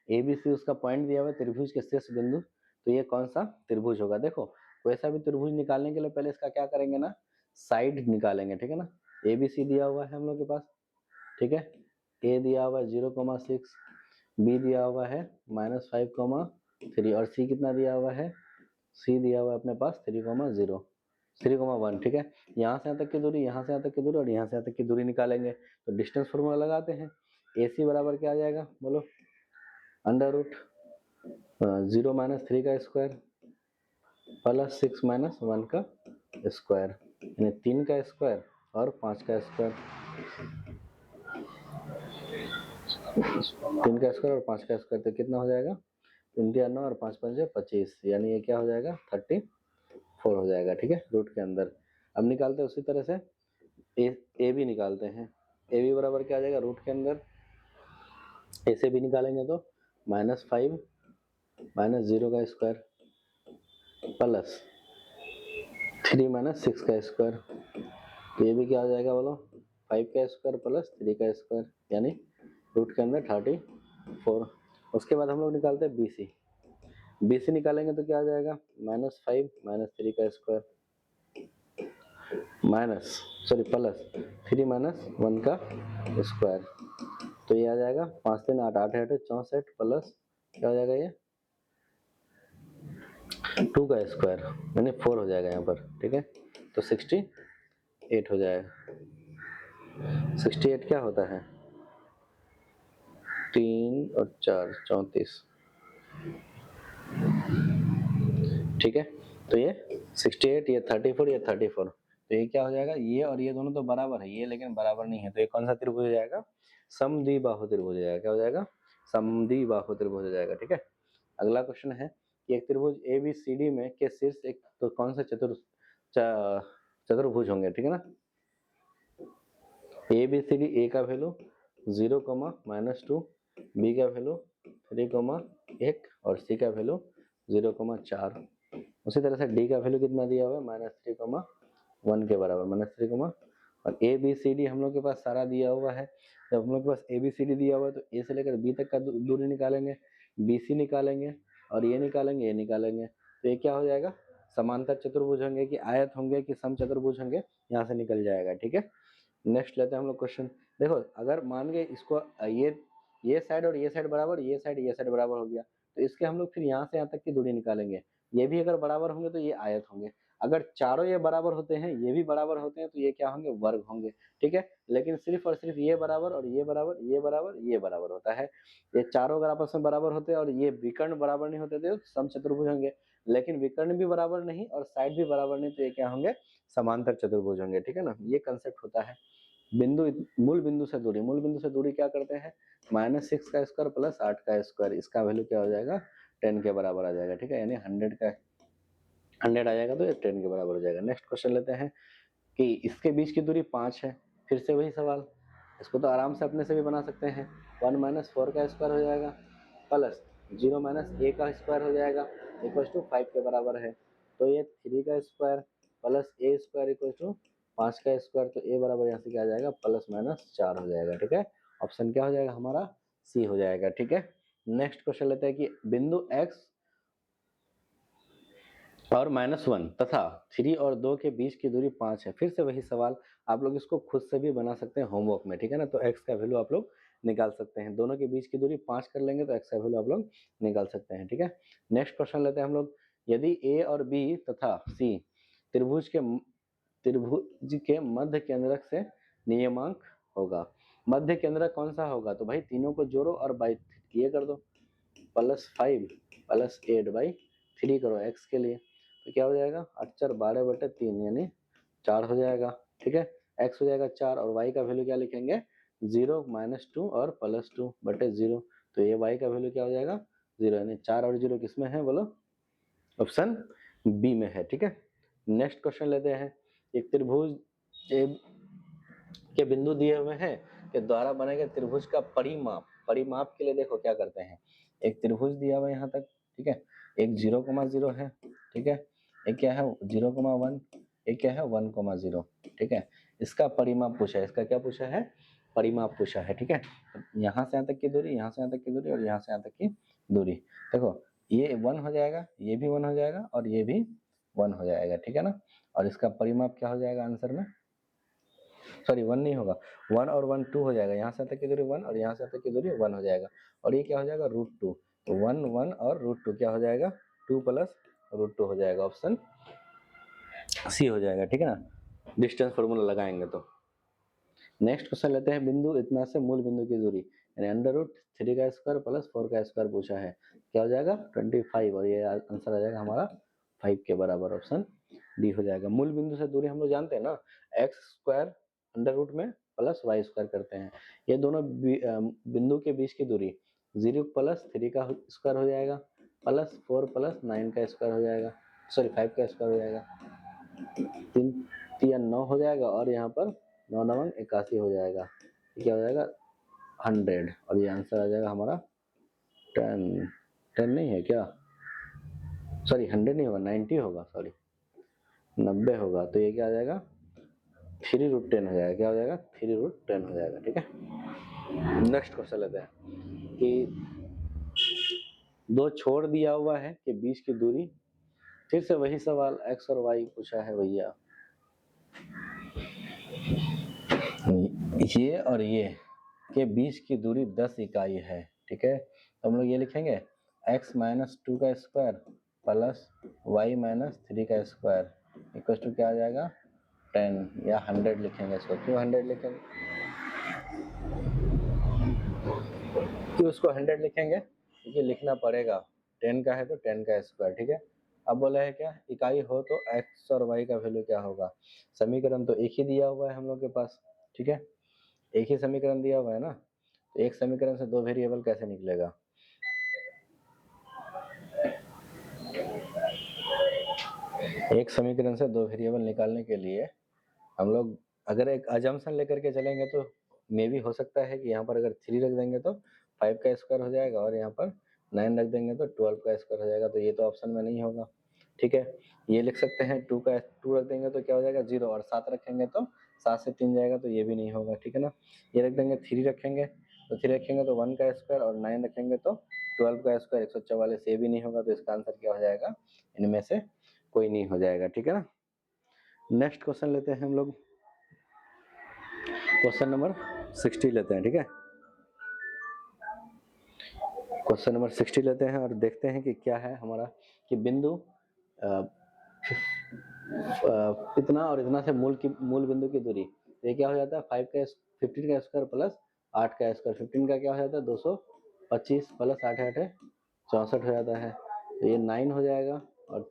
एबीसी, उसका पॉइंट दिया हुआ है त्रिभुज के शीर्ष बिंदु, तो ये कौन सा त्रिभुज होगा? देखो, कोई सा भी त्रिभुज निकालने के लिए पहले इसका क्या करेंगे ना? साइड निकालेंगे, ठीक है ना। एबीसी दिया हुआ है हम लोग के पास, ठीक है। ए दिया हुआ है 0,6, बी दिया हुआ है -5,3, और सी कितना दिया हुआ है? सी दिया हुआ है अपने पास 3,0, 3,1, ठीक है। यहाँ से यहाँ तक की दूरी, यहाँ से यहाँ तक की दूरी, और यहाँ से यहाँ तक की दूरी निकालेंगे, तो डिस्टेंस फॉर्मूला लगाते हैं। AC बराबर क्या आ जाएगा? बोलो। √0 - 3 का स्क्वायर प्लस 6 - 1 का स्क्वायर, यानी 3 का स्क्वायर और 5 का स्क्वायर, 3 का स्क्वायर और 5 का स्क्वायर, तो कितना हो जाएगा? 3 9 और 5 5 25, यानी ये क्या हो जाएगा? 34 हो जाएगा, ठीक है, रूट के अंदर। अब निकालते हैं उसी तरह से ए भी निकालते हैं। ए बी बराबर क्या आ जाएगा? रूट के अंदर ए से भी निकालेंगे तो -5 - 0 का स्क्वायर प्लस 3 - 6 का स्क्वायर, तो ये भी क्या आ जाएगा? बोलो। 5 का स्क्वायर प्लस 3 का स्क्वायर, यानी रूट के अंदर 34। उसके बाद हम लोग निकालते हैं BC निकालेंगे तो क्या आ जाएगा? -5 - 3 का स्क्वायर प्लस 3 - 1 का स्क्वायर, तो ये आ जाएगा 5 3 8 8 8 64 प्लस क्या हो जाएगा? ये 2 का स्क्वायर, यानी 4 हो जाएगा यहाँ पर, ठीक है। तो 68 हो जाएगा। 68 क्या होता है? 3 और 4 34, ठीक है। तो ये 68, ये 34, ये 34, तो ये क्या हो जाएगा, ये और ये दोनों तो बराबर है, ये लेकिन बराबर नहीं है, तो ये कौन सा त्रिभुज हो जाएगा, समद्विबाहु त्रिभुज हो जाएगा। क्या हो जाएगा, समद्विबाहु त्रिभुज हो जाएगा। ठीक है, अगला क्वेश्चन है कि एक त्रिभुज ABCD में के शीर्ष एक तो कौन से चतुर्भुज होंगे। ठीक है ना, ABCD, ए का वैल्यू 0, -2, बी का वैल्यू 3, 1 और सी का वैल्यू 0, 4। उसी तरह से डी का वैल्यू कितना दिया हुआ है, -3, 1 के बराबर, -3, और ABCD हम लोग के पास सारा दिया हुआ है। जब हम लोग के पास ABCD दिया हुआ है तो ए से लेकर बी तक का दूरी निकालेंगे, BC निकालेंगे और ये निकालेंगे, ये निकालेंगे, तो ये क्या हो जाएगा, समांतर चतुर्भुज होंगे कि आयत होंगे कि समचतुर्भुज होंगे, यहाँ से निकल जाएगा। ठीक है, नेक्स्ट लेते हैं हम लोग क्वेश्चन। देखो अगर मान गए इसको ये साइड और ये साइड बराबर, ये साइड बराबर हो गया, तो इसके हम लोग फिर यहाँ से यहाँ तक की दूरी निकालेंगे, ये भी अगर बराबर होंगे तो ये आयत होंगे। अगर चारों ये बराबर होते हैं, ये भी बराबर होते हैं, तो ये क्या होंगे, वर्ग होंगे। ठीक है, लेकिन सिर्फ और सिर्फ ये बराबर और ये बराबर, ये बराबर, ये बराबर होता है। ये चारों अगर आपस में बराबर होते हैं और ये विकर्ण बराबर नहीं होते थे तो समचतुर्भुज होंगे, लेकिन विकर्ण भी बराबर नहीं और साइड भी बराबर नहीं, तो ये क्या होंगे, समांतर चतुर्भुज होंगे। ठीक है ना, ये कंसेप्ट होता है। बिंदु, मूल बिंदु से दूरी, मूल बिंदु से दूरी क्या करते हैं, -6 का स्क्वायर प्लस 8 का स्क्वायर, इसका वैल्यू क्या हो जाएगा, 10 के बराबर आ जाएगा। ठीक है, यानी 100 आ जाएगा तो ये 10 के बराबर हो जाएगा। नेक्स्ट क्वेश्चन लेते हैं कि इसके बीच की दूरी 5 है। फिर से वही सवाल, इसको तो आराम से अपने से भी बना सकते हैं, 1 - 4 का स्क्वायर हो जाएगा प्लस 0 - a का स्क्वायर हो जाएगा इक्वल टू 5 के बराबर है। तो ये 3 का square plus a square equal to 5 का स्क्वायर, तो a बराबर यहाँ से क्या आ जाएगा, +-4 हो जाएगा। ठीक है, ऑप्शन क्या हो जाएगा हमारा, सी हो जाएगा। ठीक है, नेक्स्ट क्वेश्चन लेते हैं कि बिंदु x और -1 तथा 3 और 2 के बीच की दूरी 5 है। फिर से वही सवाल, आप लोग इसको खुद से भी बना सकते हैं होमवर्क में। ठीक है ना, तो x का वैल्यू आप लोग निकाल सकते हैं, दोनों के बीच की दूरी 5 कर लेंगे तो x का वैल्यू आप लोग निकाल सकते हैं। ठीक है, नेक्स्ट क्वेश्चन लेते हैं हम लोग, यदि a और b तथा c त्रिभुज के मध्य केंद्रक से नियमांक होगा। मध्य केंद्रक कौन सा होगा, तो भाई तीनों को जोड़ो और बाई ये कर दो, +5 + 8/3 करो x के लिए, तो क्या हो जाएगा, 8×4 = 12/3 यानी 4 हो जाएगा। ठीक है, x हो जाएगा 4 और y का वैल्यू क्या लिखेंगे, 0 -2 और +2/0, तो ये y का वैल्यू क्या हो जाएगा, 0, यानी 4 और 0 किस में है बोलो, ऑप्शन बी में है। ठीक है, नेक्स्ट क्वेश्चन लेते हैं, एक त्रिभुज के बिंदु दिए हुए हैं के द्वारा बनाए गए त्रिभुज का परिमाप के लिए देखो क्या करते हैं, एक त्रिभुज दिया हुआ है यहाँ तक। ठीक है, एक 0,0 है। ठीक है, एक क्या है 0,1, एक क्या है 1,0। ठीक है, इसका परिमाप पूछा है, इसका क्या पूछा है, परिमाप पूछा है। ठीक है, यहाँ से यहाँ तक की दूरी, यहाँ से यहाँ तक की दूरी और यहाँ से यहाँ तक की दूरी, देखो ये 1 हो जाएगा, ये भी 1 हो जाएगा और ये भी 1 हो जाएगा। ठीक है ना, और इसका परिमाप क्या हो जाएगा आंसर में, सॉरी 1 नहीं होगा, 1 और 1 2 हो जाएगा, यहाँ से तक की दूरी 1 और यहाँ से तक की दूरी 1 हो जाएगा, और ये क्या हो जाएगा √2, तो 1 1 और √2 क्या हो जाएगा, 2 + √2 हो जाएगा, ऑप्शन सी हो जाएगा। ठीक है ना, डिस्टेंस फॉर्मूला लगाएंगे तो। नेक्स्ट क्वेश्चन लेते हैं, बिंदु इतना से मूल बिंदु की दूरी, यानी √3 का स्क्वायर प्लस 4 का स्क्वायर पूछा है, क्या हो जाएगा 25, और ये आंसर आ जाएगा हमारा 5 के बराबर, ऑप्शन डी हो जाएगा। मूल बिंदु से दूरी हम लोग जानते हैं ना, x² अंडर में प्लस y² करते हैं, ये दोनों बिंदु के बीच की दूरी 0 + 3 का स्क्वायर हो जाएगा प्लस 4 + 9 का स्क्वायर हो जाएगा, सॉरी 5 का स्क्वायर हो जाएगा, 3 3 9 हो जाएगा और यहाँ पर 9 9 81 हो जाएगा, क्या हो जाएगा 100, और ये आंसर आ जाएगा हमारा 10 नहीं है क्या, सॉरी 100 नहीं होगा 90 होगा, सॉरी 90 होगा, तो ये क्या आ जाएगा 3√10 हो जाएगा, क्या हो जाएगा 3√10 हो जाएगा। ठीक है, नेक्स्ट क्वेश्चन लेते हैं कि दो छोड़ दिया हुआ है कि बीच की दूरी, फिर से वही सवाल x और y पूछा है भैया, ये और ये के बीच की दूरी 10 इकाई है। ठीक है, तो हम लोग ये लिखेंगे x - 2 का स्क्वायर प्लस y - 3 का स्क्वायर इक्वल टू क्या आ जाएगा 10 या 100 लिखेंगे इसको, क्यों 100 लिखेंगे, क्यों इसको 100 लिखेंगे, क्योंकि लिखना पड़ेगा, 10 का है तो 10 का स्क्वायर। ठीक है, अब बोला है क्या, इकाई हो तो x और y का वैल्यू क्या होगा। समीकरण तो एक ही दिया हुआ है हम लोग के पास, ठीक है, एक ही समीकरण दिया हुआ है ना, तो एक समीकरण से दो वेरिएबल कैसे निकलेगा। एक समीकरण से दो वेरिएबल निकालने के लिए हम लोग अगर एक अजम्पशन लेकर के चलेंगे तो मे भी हो सकता है कि यहाँ पर अगर 3 रख देंगे तो 5 का स्क्वायर हो जाएगा, और यहाँ पर 9 रख देंगे तो 12 का स्क्वायर हो जाएगा, तो ये तो ऑप्शन में नहीं होगा, ठीक है। ये लिख सकते हैं 2 रख देंगे तो क्या हो जाएगा 0, और 7 रखेंगे तो 7 से 3 जाएगा, तो ये भी नहीं होगा, ठीक है ना। ये रख देंगे 3 रखेंगे तो 3 रखेंगे तो 1 का स्क्वायर, और 9 रखेंगे तो 12 का स्क्वायर 144, ये भी नहीं होगा, तो इसका आंसर क्या हो जाएगा, इनमें से कोई नहीं हो जाएगा, ठीक है ना। नेक्स्ट क्वेश्चन लेते हैं हम लोग, क्वेश्चन नंबर 60 लेते हैं, ठीक है। क्वेश्चन नंबर 60 लेते हैं और देखते हैं कि क्या है हमारा, कि बिंदु इतना और इतना से मूल बिंदु की दूरी, तो ये क्या हो जाता है 15 का स्क्वायर प्लस 8 का स्क्वायर, 15 का क्या हो जाता है 225 प्लस 8 8 64 हो जाता है, तो ये 9 हो जाएगा, और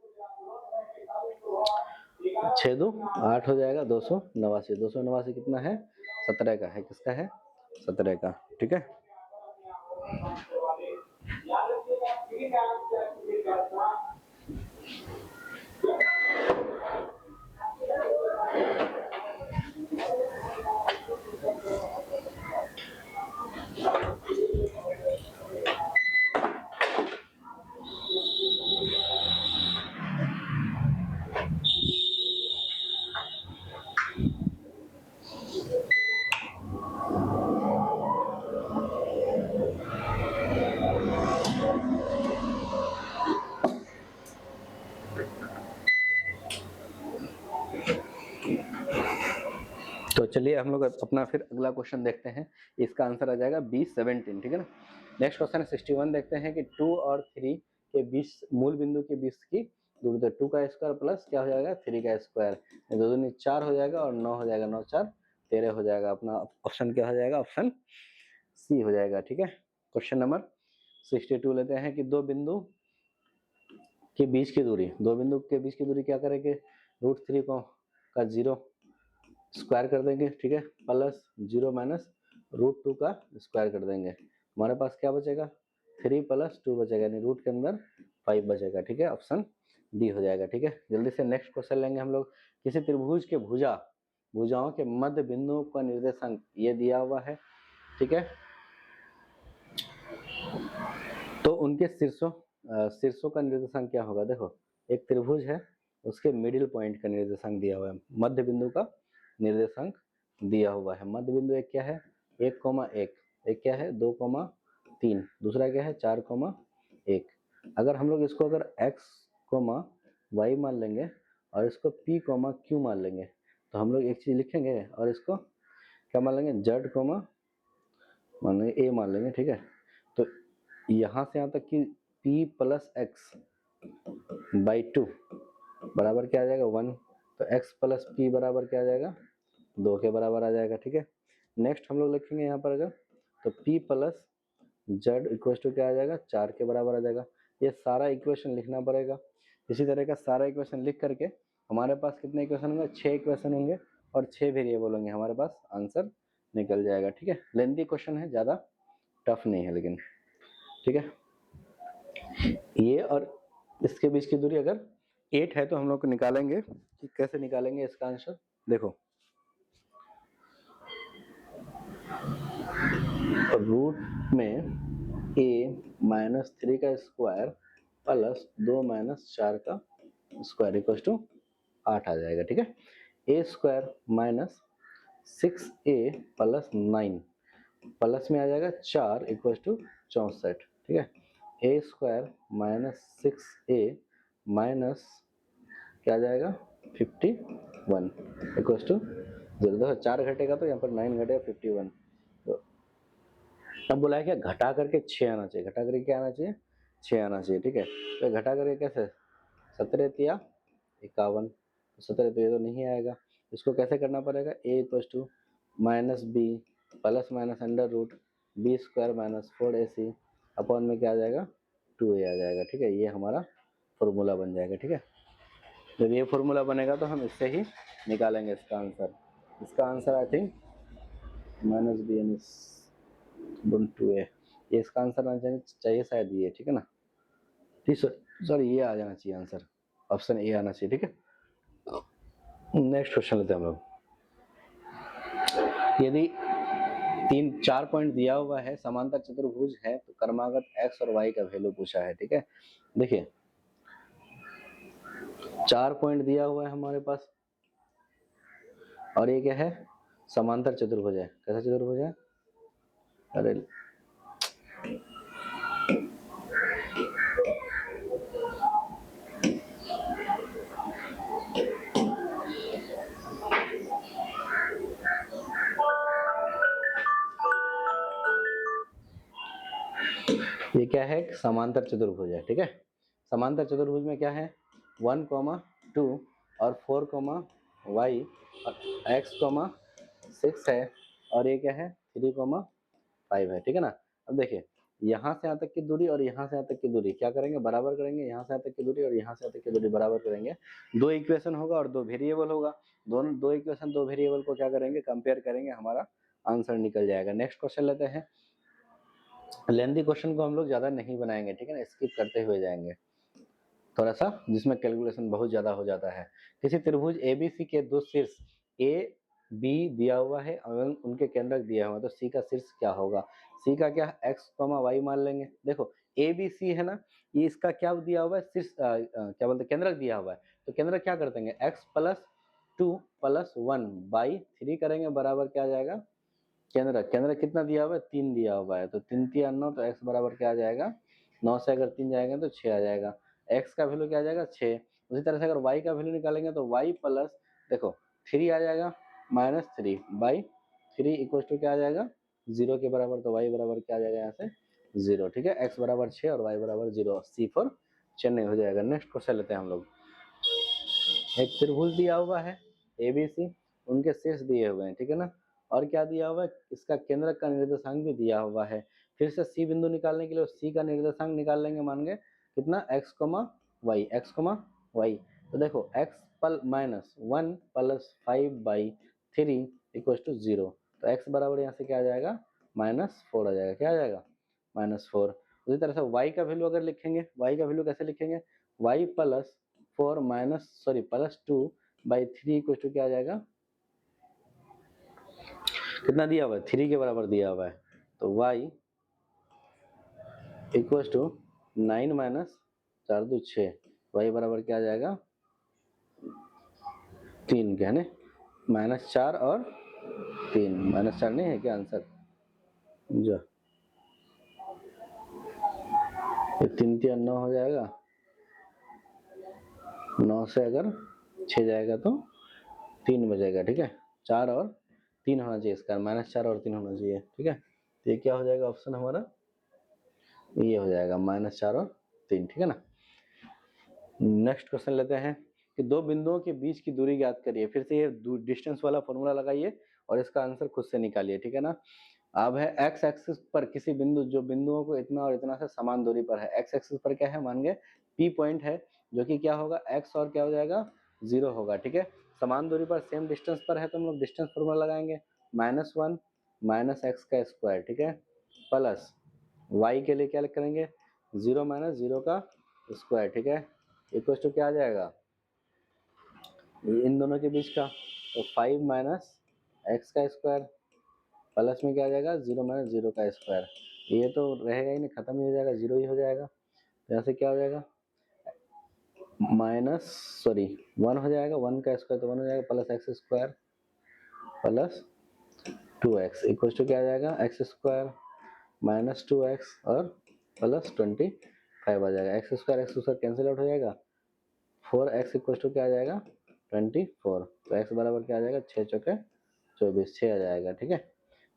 6 2 8 हो जाएगा, 289, 289 कितना है 17 का है, किसका है 17 का, ठीक है। तो चलिए हम लोग अपना फिर अगला क्वेश्चन देखते हैं, इसका आंसर आ जाएगा B17, ठीक है ना। नेक्स्ट क्वेश्चन 61 देखते हैं कि 2 और 3 के बीच मूल बिंदु के बीच की दूरी, तो 2 का स्क्वायर प्लस क्या हो जाएगा 3 का स्क्वायर, 2 दूनी 4 हो जाएगा, और 9 हो जाएगा, 9 4 13 हो जाएगा, अपना ऑप्शन क्या हो जाएगा, ऑप्शन सी हो जाएगा, ठीक है। क्वेश्चन नंबर 62 लेते हैं कि दो बिंदु के बीच की दूरी, दो बिंदु के बीच की दूरी क्या करेंगे, √3 का 0 स्क्वायर कर देंगे, ठीक है, प्लस 0 माइनस √2 का स्क्वायर कर देंगे, हमारे पास क्या बचेगा 3 + 2 बचेगा, यानी रूट के अंदर 5 बचेगा, ठीक है, ऑप्शन डी हो जाएगा, ठीक है। जल्दी से नेक्स्ट क्वेश्चन लेंगे हम लोग, किसी त्रिभुज के भुजाओं के मध्य बिंदुओं का निर्देशांक ये दिया हुआ है, ठीक है, तो उनके शीर्षों का निर्देशांक क्या होगा। देखो एक त्रिभुज है, उसके मिडिल पॉइंट का निर्देशांक दिया हुआ है, मध्य बिंदु का निर्देशांक दिया हुआ है। मध्य बिंदु एक क्या है 1,1, एक क्या है 2,3, दूसरा क्या है 4,1। अगर हम लोग इसको अगर x, y मान लेंगे और इसको p, q मान लेंगे, तो हम लोग एक चीज लिखेंगे और इसको क्या मान लेंगे z, मान लेंगे a मान लेंगे, ठीक है। तो यहाँ से यहाँ तक कि p + x/2 बराबर क्या आ जाएगा 1, तो x + p बराबर क्या आ जाएगा 2 के बराबर आ जाएगा, ठीक है। नेक्स्ट हम लोग लिखेंगे यहाँ पर अगर, तो p + z क्या आ जाएगा 4 के बराबर आ जाएगा। ये सारा इक्वेशन लिखना पड़ेगा। इसी तरह का सारा इक्वेशन लिख करके हमारे पास कितने इक्वेशन होंगे 6 इक्वेशन होंगे और 6 वेरिएबल होंगे, हमारे पास आंसर निकल जाएगा, ठीक है। लेंथी क्वेश्चन है, ज़्यादा टफ नहीं है लेकिन, ठीक है। ये और इसके बीच की दूरी अगर 8 है तो हम लोग निकालेंगे कि कैसे निकालेंगे इसका आंसर। देखो रूट में a - 3 का स्क्वायर प्लस 2 - 4 का स्क्वायर = 8 आ जाएगा, ठीक है। a² - 6a + 9 प्लस में आ जाएगा 4 = 64, ठीक है। a² - 6a माइनस क्या आ जाएगा 51 = 0। 4 घटेगा तो यहाँ पर 9 घटेगा 51, तो अब बोला है क्या घटा करके 6 आना चाहिए, घटा करके क्या आना चाहिए 6 आना चाहिए, ठीक है। तो घटा करके कैसे 17 × 51, 17 तो ये तो नहीं आएगा, इसको कैसे करना पड़ेगा a = -b plus minus √b² - 4ac upon में क्या आ जाएगा 2a आ जाएगा, ठीक है। ये हमारा फॉर्मूला बन जाएगा, ठीक है। जब ये फॉर्मूला बनेगा तो हम इससे ही निकालेंगे इसका आंसर। इसका आंसर आई थिंक -bn/2a, ये इसका आंसर आना चाहिए शायद ये, ठीक है ना। ठीक सॉरी ये आ जाना चाहिए आंसर, ऑप्शन ए आना चाहिए, ठीक है। नेक्स्ट क्वेश्चन लेते हैं हम लोग। यदि 4 पॉइंट दिया हुआ है, समांतर चतुर्भुज है, तो क्रमागत x और y का वैल्यू पूछा है, ठीक है। देखिए 4 पॉइंट दिया हुआ है हमारे पास, और ये क्या है, समांतर चतुर्भुज है। कैसा चतुर्भुज है, अरे ये क्या है, समांतर चतुर्भुज है, ठीक है। समांतर चतुर्भुज में क्या है, 1, 2 और 4, y और x, 6 है, और ये क्या है 3, 5 है, ठीक है ना। अब देखिए यहाँ से यहाँ तक की दूरी और यहाँ से यहाँ तक की दूरी क्या करेंगे, बराबर करेंगे। यहाँ से यहाँ तक की दूरी और यहाँ से यहाँ तक की दूरी बराबर करेंगे। 2 इक्वेशन होगा और 2 वेरिएबल होगा। दोनों 2 इक्वेशन 2 वेरिएबल को क्या करेंगे, कंपेयर करेंगे, हमारा आंसर निकल जाएगा। नेक्स्ट क्वेश्चन लेते हैं। लेंथी क्वेश्चन को हम लोग ज्यादा नहीं बनाएंगे, ठीक है ना, स्किप करते हुए जाएंगे थोड़ा सा, जिसमें कैलकुलेशन बहुत ज्यादा हो जाता है। किसी त्रिभुज एबीसी के दो शीर्ष ए बी दिया हुआ है और उनके केंद्रक दिया हुआ है, तो सी का शीर्ष क्या होगा। सी का क्या, एक्स वाई मान लेंगे। देखो ए बी सी है ना, ये इसका क्या दिया हुआ है, शीर्ष क्या बोलते हैं, केंद्रक दिया हुआ है। तो केंद्रक क्या करते हैं, एक्स प्लस 2 प्लस 1 बाई 3 करेंगे, बराबर क्या आ जाएगा, केंद्र कितना दिया हुआ है, 3 दिया हुआ है। तो 3 3 9, तो x बराबर क्या आ जाएगा, 9 से अगर 3 जाएगा तो 6 आ जाएगा। x का वैल्यू क्या आ जाएगा, 6। उसी तरह से अगर y का वैल्यू निकालेंगे तो y प्लस देखो 3 आ जाएगा -3 बाई 3 इक्वल टू क्या आ जाएगा, 0 के बराबर। तो y बराबर क्या आ जाएगा यहाँ से 0, ठीक है। x बराबर 6 और y बराबर 0, C फॉर चेन्नई हो जाएगा। नेक्स्ट क्वेश्चन लेते हैं हम लोग। एक त्रिभुज दिया हुआ है ABC, उनके शीर्ष दिए हुए हैं, ठीक है ना, और क्या दिया हुआ है, इसका केंद्र का निर्देशांक भी दिया हुआ है। फिर से सी बिंदु निकालने के लिए सी का निर्देशांक निकाल लेंगे, मान गए कितना, x, y। तो देखो x -1 प्लस 5/3 इक्वल टू 0। तो x बराबर यहाँ से क्या आ जाएगा, -4 आ जाएगा। क्या आ जाएगा, -4। उसी तरह से y का वैल्यू अगर लिखेंगे, y का वैल्यू कैसे लिखेंगे, y +2/3 इक्वल टू क्या आ जाएगा, कितना दिया हुआ है, 3 के बराबर दिया हुआ है। तो y इक्वल टू 9 - 4 2 6, y बराबर क्या आ जाएगा 3, कहने -4 और 3, -4 नहीं है क्या आंसर, जो 3 3 9 हो जाएगा, 9 से अगर 6 जाएगा तो 3 बचेगा, ठीक है। 4 और 3 होना चाहिए इसका, -4 और 3 होना चाहिए, ठीक है। तो ये क्या हो जाएगा ऑप्शन हमारा, ये हो जाएगा -4 और 3, ठीक है ना। नेक्स्ट क्वेश्चन लेते हैं कि दो बिंदुओं के बीच की दूरी ज्ञात करिए। फिर से ये डिस्टेंस वाला फॉर्मूला लगाइए और इसका आंसर खुद से निकालिए, ठीक है ना। अब है एक्स एक्सिस पर किसी बिंदु, जो बिंदुओं को इतना और इतना से समान दूरी पर है। एक्स एक्सिस पर क्या है, मान गए पी पॉइंट है, जो कि क्या होगा, एक्स और क्या हो जाएगा 0 होगा, ठीक है। समान दूरी पर सेम डिस्टेंस पर है, तो हम लोग डिस्टेंस फॉर्मूला लगाएंगे, -1 -x का स्क्वायर, ठीक है, प्लस y के लिए क्या करेंगे, 0 - 0 का स्क्वायर, ठीक है, इक्वल टू क्या आ जाएगा, इन दोनों के बीच का, तो 5 - x का स्क्वायर प्लस में क्या आ जाएगा, 0 - 0 का स्क्वायर। ये तो रहेगा ही नहीं, खत्म ही हो जाएगा, 0 ही हो जाएगा। तो यहाँ से क्या हो जाएगा, -1 हो जाएगा, 1 का स्क्वायर तो 1 हो जाएगा, plus x square plus 2x equal to क्या आ जाएगा, x स्क्वायर -2x और प्लस 25 आ जाएगा। x स्क्वायर कैंसिल आउट हो जाएगा, 4x इक्वल टू क्या आ जाएगा 24। तो x बराबर क्या आ जाएगा, 6 चौके 24, 6 आ जाएगा, ठीक है।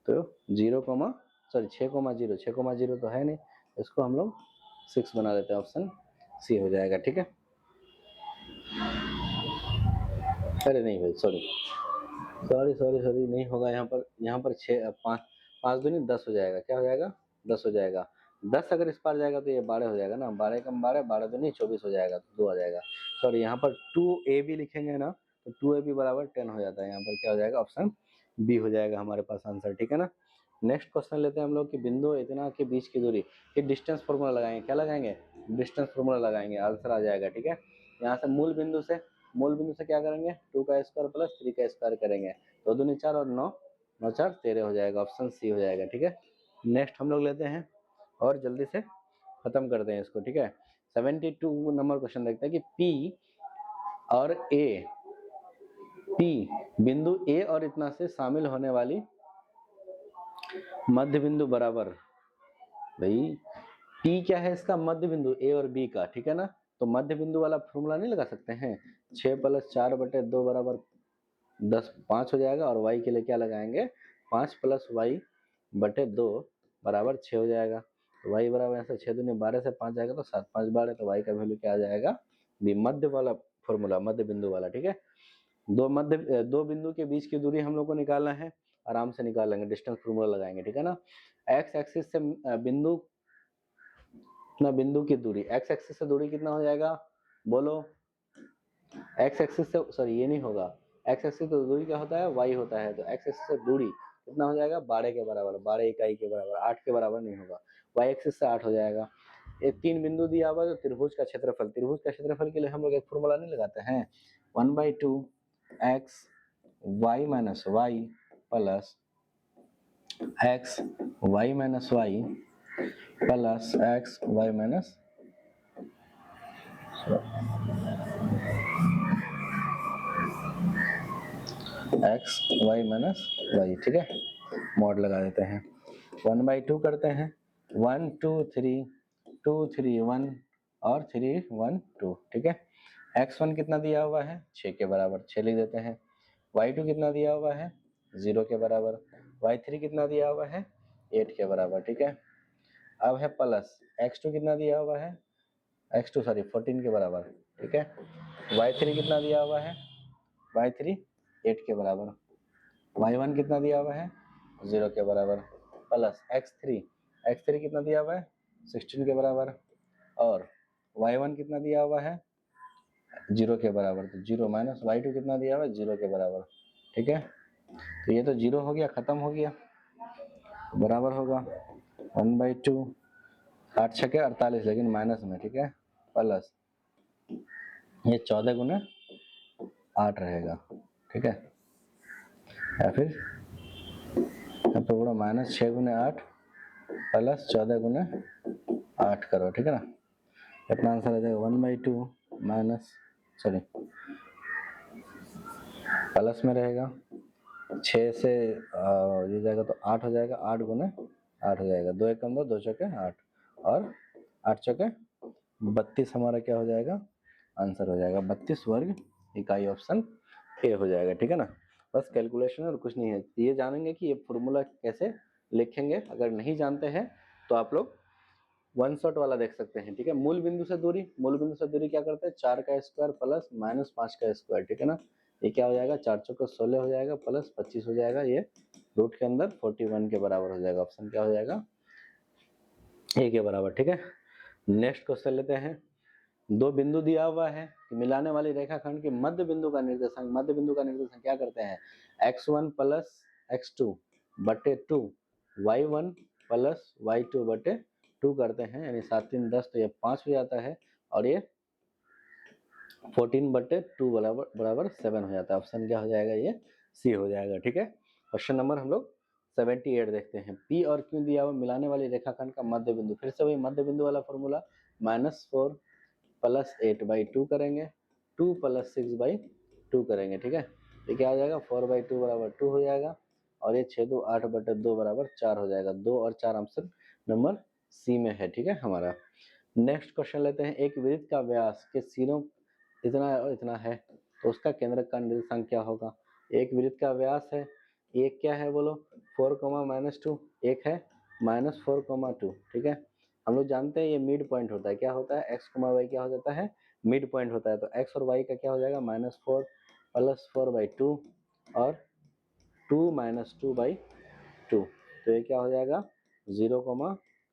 तो 6,0 तो है नहीं, इसको हम लोग 6 बना देते हैं, ऑप्शन सी हो जाएगा, ठीक है। अरे नहीं भाई, सॉरी नहीं होगा, यहाँ पर 6 5 5 दूनी 10 हो जाएगा। क्या हो जाएगा, 10 हो जाएगा। 10 अगर इस पार जाएगा तो ये 12 हो जाएगा ना, 12 कम 12, 12 तो नहीं 24 हो जाएगा, तो 2 आ जाएगा। सॉरी, यहाँ पर 2a भी लिखेंगे ना तो 2ab बराबर 10 हो जाता है। यहाँ पर क्या हो जाएगा, ऑप्शन बी हो जाएगा हमारे पास आंसर, ठीक है ना। नेक्स्ट क्वेश्चन लेते हैं हम लोग कि बिंदु इतना के बीच की दूरी, ये डिस्टेंस फॉर्मूला लगाएंगे, क्या लगाएंगे, डिस्टेंस फॉर्मूला लगाएंगे, आंसर आ जाएगा, ठीक है। यहाँ से मूल बिंदु से क्या करेंगे, 2 का स्क्वायर प्लस 3 का स्क्वायर करेंगे, 2 दूनी 4 और 9 9 4 13 हो जाएगा, ऑप्शन सी हो जाएगा, ठीक है। नेक्स्ट हम लोग लेते हैं और जल्दी से खत्म करते हैं इसको, ठीक है। 72 नंबर क्वेश्चन देखते हैं कि पी बिंदु ए और इतना से शामिल होने वाली मध्य बिंदु बराबर, भाई पी क्या है इसका, मध्य बिंदु ए और बी का, ठीक है ना। तो मध्य बिंदु वाला फॉर्मूला नहीं लगा सकते हैं, 6 + 4/2 बराबर 10 5 हो जाएगा, और y के लिए क्या लगाएंगे, 5 + y/2 बराबर 6 हो जाएगा। तो y बराबर ऐसे 6 दूनी 12 से 5 जाएगा तो 7 5 12, तो y का वैल्यू क्या आ जाएगा, बी, मध्य वाला फॉर्मूला, मध्य बिंदु वाला, ठीक है। दो बिंदु के बीच की दूरी हम लोग को निकालना है, आराम से निकाल लेंगे, डिस्टेंस फॉर्मूला लगाएंगे, ठीक है ना। एक्स एक्सिस से बिंदु की दूरी, एक्स एक्सिस से दूरी कितना हो जाएगा, बोलो। एक्स एक्सिस से, सॉरी ये नहीं होगा, एक्स एक्सिस से दूरी क्या होता है, वाई होता है, तो एक्स एक्सिस से दूरी कितना हो जाएगा, 12 के बराबर, 12 इकाई के बराबर, 8 के बराबर नहीं होगा, वाई एक्सिस से 8 हो जाएगा। एक 3 बिंदु दिया हुआ, तो त्रिभुज का क्षेत्रफल के लिए हम लोग एक फॉर्मूला नहीं लगाते हैं, 1/2 x y minus y plus x y minus y plus x y minus x y minus y, ठीक है, मॉड लगा देते हैं, 1/2 करते हैं, 1 2 3 2 3 1 और 3 1 2, ठीक है। x1 कितना दिया हुआ है, 6 के बराबर, 6 लिख देते हैं। y2 कितना दिया हुआ है, 0 के बराबर। y3 कितना दिया हुआ है, 8 के बराबर, ठीक है। अब है प्लस x2 कितना दिया हुआ है, x2 सॉरी 14 के बराबर, ठीक है। y3 कितना दिया हुआ है, y3 8 के बराबर। y1 कितना दिया हुआ है, 0 के बराबर, प्लस x3 कितना दिया हुआ है, 16 के बराबर, और y1 कितना दिया हुआ है, 0 के बराबर, तो 0 माइनस y2 कितना दिया हुआ है, 0 के बराबर, ठीक है। तो ये तो 0 हो गया, खत्म हो गया, बराबर होगा 1/2, 8 छके 48, लेकिन माइनस में, ठीक है, प्लस ये 14 गुना 8 रहेगा, ठीक है, या फिर माइनस 6 गुना 8 प्लस 14 गुना 8 करो, ठीक है ना। अपना आंसर आ जाएगा 1/2 माइनस, सॉरी प्लस में रहेगा, 6 से ये जाएगा तो 8 हो जाएगा, 8 गुना 8 हो जाएगा, 2 1 2 2 चौके 8 और 8 चौके 32 हमारा क्या हो जाएगा, आंसर हो जाएगा 32 वर्ग इकाई, ऑप्शन ए हो जाएगा, ठीक है ना। बस कैलकुलेशन और कुछ नहीं है, ये जानेंगे कि ये फॉर्मूला कैसे लिखेंगे, अगर नहीं जानते हैं तो आप लोग वन शॉट वाला देख सकते हैं, ठीक है। मूल बिंदु से दूरी क्या करते हैं, 4 का स्क्वायर प्लस माइनस 5 का स्क्वायर, ठीक है ना। ये क्या हो जाएगा, 4 चौके 16 हो जाएगा प्लस 25 हो जाएगा, ये रूट के अंदर 41 के बराबर हो जाएगा, ऑप्शन क्या हो जाएगा, ए के बराबर, ठीक है। नेक्स्ट क्वेश्चन लेते हैं, दो बिंदु दिया हुआ है कि मिलाने वाली रेखाखंड के मध्य बिंदु का निर्देशांक क्या करते हैं, x1 प्लस x2 बटे 2 y1 प्लस y2 बटे 2 करते हैं, यानी 7 3 10, तो ये 5 हो जाता है, और ये 14 बटे 2 बराबर 7 हो जाता है, ऑप्शन क्या हो जाएगा, ये सी हो जाएगा, ठीक है। क्वेश्चन नंबर हम लोग 78 देखते हैं, P और Q दिया हुआ मिलाने वाली रेखाखंड का मध्य बिंदु, फिर से वही मध्य बिंदु वाला फॉर्मूला, -4 प्लस 8/2 करेंगे, 2 प्लस 6/2 करेंगे, ठीक है। ये क्या हो जाएगा, 4/2 बराबर 2 हो जाएगा, और ये 6 2 8/2 बराबर 4 हो जाएगा, 2 और 4 ऑप्शन नंबर सी में है, ठीक है हमारा। नेक्स्ट क्वेश्चन लेते हैं, एक वृत्त का व्यास के सिरों इतना और इतना है, तो उसका केंद्रक का निर्देशांक क्या होगा। एक वृत्त का व्यास है, एक क्या है बोलो, 4, -2, एक है -4, 2, ठीक है। हम लोग जानते हैं ये मिड पॉइंट होता है, क्या होता है, x, y क्या हो जाता है, मिड पॉइंट होता है, तो x और y का क्या हो जाएगा, -4 प्लस 4/2 और 2 -2/2, तो ये क्या हो जाएगा 0,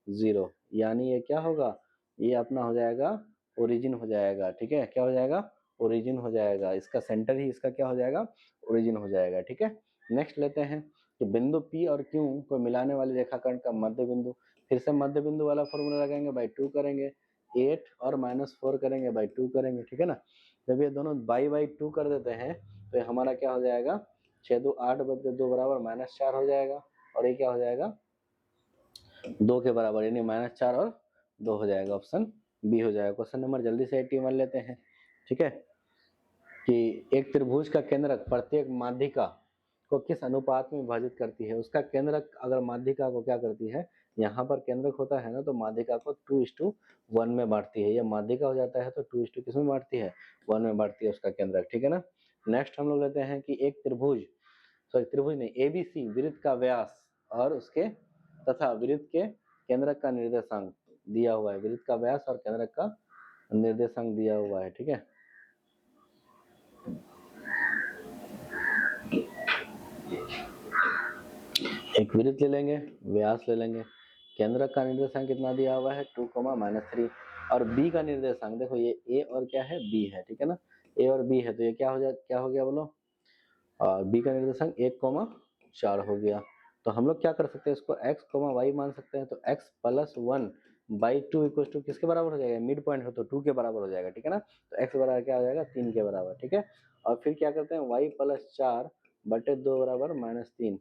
0, यानी ये क्या होगा, ये अपना हो जाएगा ओरिजिन हो जाएगा, ठीक है, क्या हो जाएगा, ओरिजिन हो जाएगा, इसका सेंटर ही इसका क्या हो जाएगा, ओरिजिन हो जाएगा, ठीक है। नेक्स्ट लेते हैं कि बिंदु P और Q को मिलाने वाले रेखाखंड का मध्य बिंदु, फिर से मध्य बिंदु वाला फॉर्मूला लगाएंगे, बाई 2 करेंगे, 8 और -4 करेंगे, बाई 2 करेंगे, ठीक है ना। जब ये दोनों बाई 2 कर देते हैं तो ये हमारा क्या हो जाएगा, 6 2 8 बटे 2 बराबर -4 हो जाएगा, और ये क्या हो जाएगा 2 के बराबर, यानी -4 और 2 हो जाएगा, ऑप्शन बी हो जाएगा। क्वेश्चन नंबर जल्दी से 81 लेते हैं, ठीक है, कि एक त्रिभुज का केंद्रक प्रत्येक माध्यिका को किस अनुपात में विभाजित करती है। उसका केंद्रक अगर माध्यिका को क्या करती है, यहाँ पर केंद्रक होता है ना, तो माध्यिका को 2:1 में बांटती है। ये माध्यिका हो जाता है तो 2 किस में बांटती है, 1 में बांटती है उसका केंद्रक, ठीक है ना। नेक्स्ट हम लोग लेते हैं कि एक त्रिभुज, सॉरी त्रिभुज नहीं, एबीसी वृत्त का व्यास और उसके तथा वृत्त के केंद्रक का निर्देशांक दिया हुआ है। वृत्त का व्यास और केंद्रक का निर्देशांक दिया हुआ है, ठीक है। एक वृत्त ले लेंगे, व्यास ले लेंगे, केंद्रक का निर्देशांक कितना दिया हुआ है 2, -3, और बी का निर्देशांक देखो ये ए और क्या है बी है, ठीक है ना, ए और बी है, तो ये क्या हो गया बोलो, और बी का निर्देशांक 1,4 हो गया। तो हम लोग क्या कर सकते हैं, इसको x, y मान सकते हैं, तो x + 1/2 इक्वल टू किसके बराबर हो जाएगा, मिड पॉइंट हो तो 2 के बराबर हो जाएगा, ठीक है ना। तो x बराबर क्या हो जाएगा 3 के बराबर, ठीक है। और फिर क्या करते हैं, y + 4/2 बराबर -3,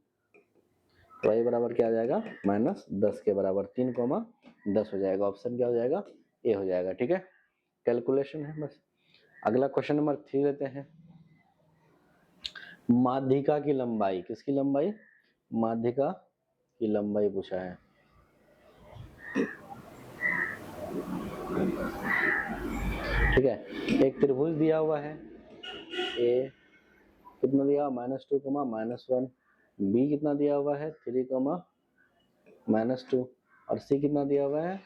y बराबर क्या आ जाएगा -10 के बराबर, 3,10 हो जाएगा, ऑप्शन क्या हो जाएगा, ए हो जाएगा, ठीक है। कैलकुलेशन है बस। अगला क्वेश्चन नंबर 3 लेते हैं। माध्यिका की लंबाई, किसकी लंबाई, माध्यिका की लंबाई पूछा है। ठीक है, एक त्रिभुज दिया हुआ है, ए कितना दिया, -2, -1, बी कितना दिया हुआ है 3, -2, और सी कितना दिया हुआ है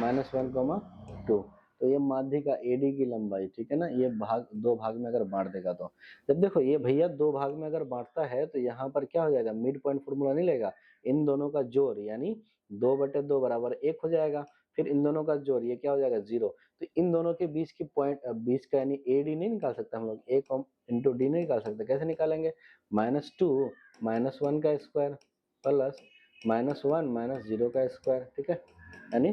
-1, 2। तो ये माध्यिका एडी की लंबाई, ठीक है ना, ये भाग 2 भाग में अगर बांट देगा तो, जब देखो ये भैया 2 भाग में अगर बांटता है तो यहाँ पर क्या हो जाएगा, मिड पॉइंट फॉर्मूला नहीं लेगा, इन दोनों का जोड़ यानी 2/2 बराबर 1 हो जाएगा, फिर इन दोनों का जोड़ ये क्या हो जाएगा 0। तो इन दोनों के बीच की पॉइंट, बीच का यानी एडी नहीं निकाल सकते हम लोग, ए इंटू डी नहीं निकाल सकते, कैसे निकालेंगे, -2 -1 का स्क्वायर प्लस -1 -0 का स्क्वायर, ठीक है, यानी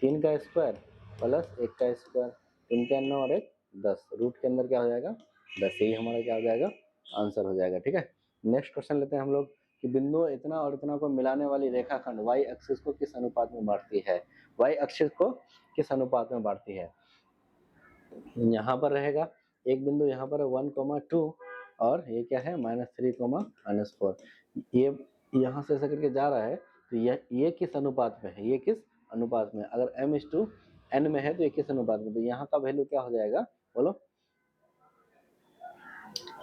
3 का स्क्वायर प्लस 1 का स्क्वायर, 3 का 9 और 1 10, रूट के अंदर क्या हो जाएगा 10, यही हमारा क्या हो जाएगा आंसर हो जाएगा, ठीक है। नेक्स्ट क्वेश्चन लेते हैं हम लोग कि बिंदु इतना और इतना को मिलाने वाली रेखाखंड y एक्सिस को किस अनुपात में बांटती है, y एक्सिस को किस अनुपात में बांटती है। यहाँ पर रहेगा एक बिंदु, यहाँ पर 1,2 और ये क्या है -3, -4, ये यहाँ से ऐसा करके जा रहा है, तो ये किस अनुपात में है, ये किस अनुपात में, अगर m/n में है तो ये किस अनुपात में, तो यहाँ का वैल्यू क्या हो जाएगा बोलो,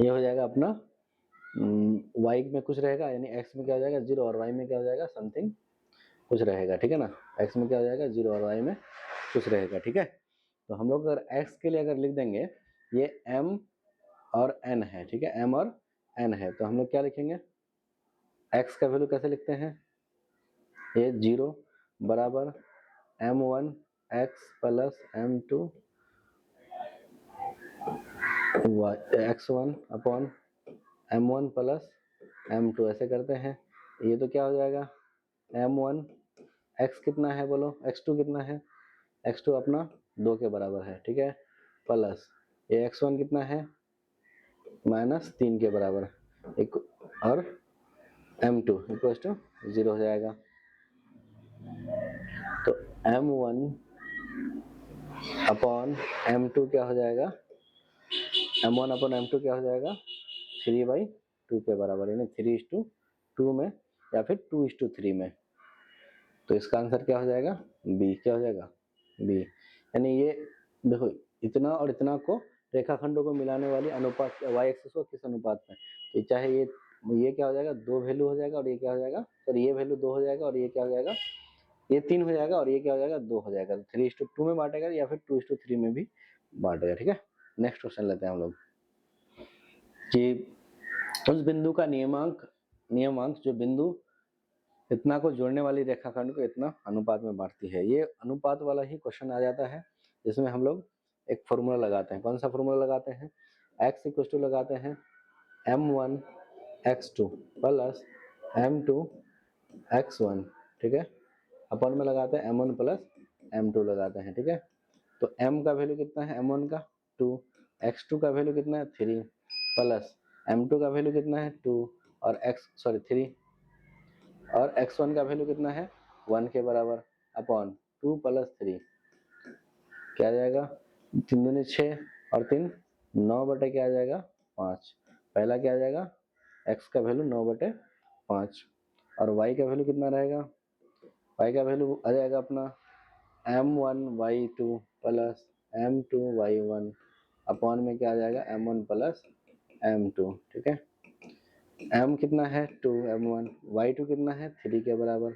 ये हो जाएगा अपना y में कुछ रहेगा, यानी x में क्या हो जाएगा 0 और y में क्या हो जाएगा समथिंग कुछ रहेगा, ठीक है ना, x में क्या हो जाएगा 0 और y में कुछ रहेगा, ठीक है। तो हम लोग अगर x के लिए अगर लिख देंगे, ये m और n है, ठीक है, m और n है, तो हम लोग क्या लिखेंगे, x का वैल्यू कैसे लिखते हैं, ये 0 बराबर m1 x plus m2 x1 upon m1 plus m2, ऐसे करते हैं। ये तो क्या हो जाएगा m1 x कितना है बोलो, x2 कितना है, x2 अपना 2 के बराबर है, ठीक है, प्लस ये x1 कितना है -3 के बराबर, एक और m2 इक्वल्स टू 0 हो जाएगा। तो m1 अपॉन m2 क्या हो जाएगा, m1 अपॉन m2 क्या हो जाएगा 3/2 के बराबर, यानी 3:2 में या फिर 2:3 में। तो इसका आंसर क्या हो जाएगा बी, क्या हो जाएगा बी, यानी ये देखो इतना और इतना को रेखाखंडों को मिलाने वाली अनुपात y एक्सिस को किस अनुपात में, तो चाहे ये क्या हो जाएगा 2 वैल्यू हो जाएगा, और ये क्या हो जाएगा, और ये वैल्यू 2 हो जाएगा, और ये क्या हो जाएगा ये 3 हो जाएगा, और ये क्या हो जाएगा 2 हो जाएगा, तो 3:2 में बांटेगा या फिर 2:3 में भी बांटेगा, ठीक है। नेक्स्ट क्वेश्चन लेते हैं हम लोग कि उस बिंदु का नियमांक जो बिंदु इतना को जोड़ने वाली रेखाखंड को इतना अनुपात में बांटती है। ये अनुपात वाला ही क्वेश्चन आ जाता है, जिसमें हम लोग एक फॉर्मूला लगाते हैं। कौन सा फॉर्मूला लगाते हैं? x इक्वल टू लगाते हैं m1 x2 plus m2 x1, ठीक है, अपन में लगाते हैं m1 प्लस m2 लगाते हैं, ठीक है। तो m का वैल्यू कितना है m1 का 2, x2 का वैल्यू कितना है 3 प्लस m2 का वैल्यू कितना है 2 और 3 और x1 का वैल्यू कितना है 1 के बराबर अपॉन 2 प्लस 3 क्या आ जाएगा 3 दूनी 6 और 3 9 बटे क्या आ जाएगा 5। पहला क्या आ जाएगा x का वैल्यू 9 बटे 5 और y का वैल्यू कितना रहेगा, y का वैल्यू आ जाएगा अपना m1 y2 plus m2 y1 upon में क्या आ जाएगा m1 प्लस m2, ठीक है। m कितना है 2 m1, y2 कितना है 3 के बराबर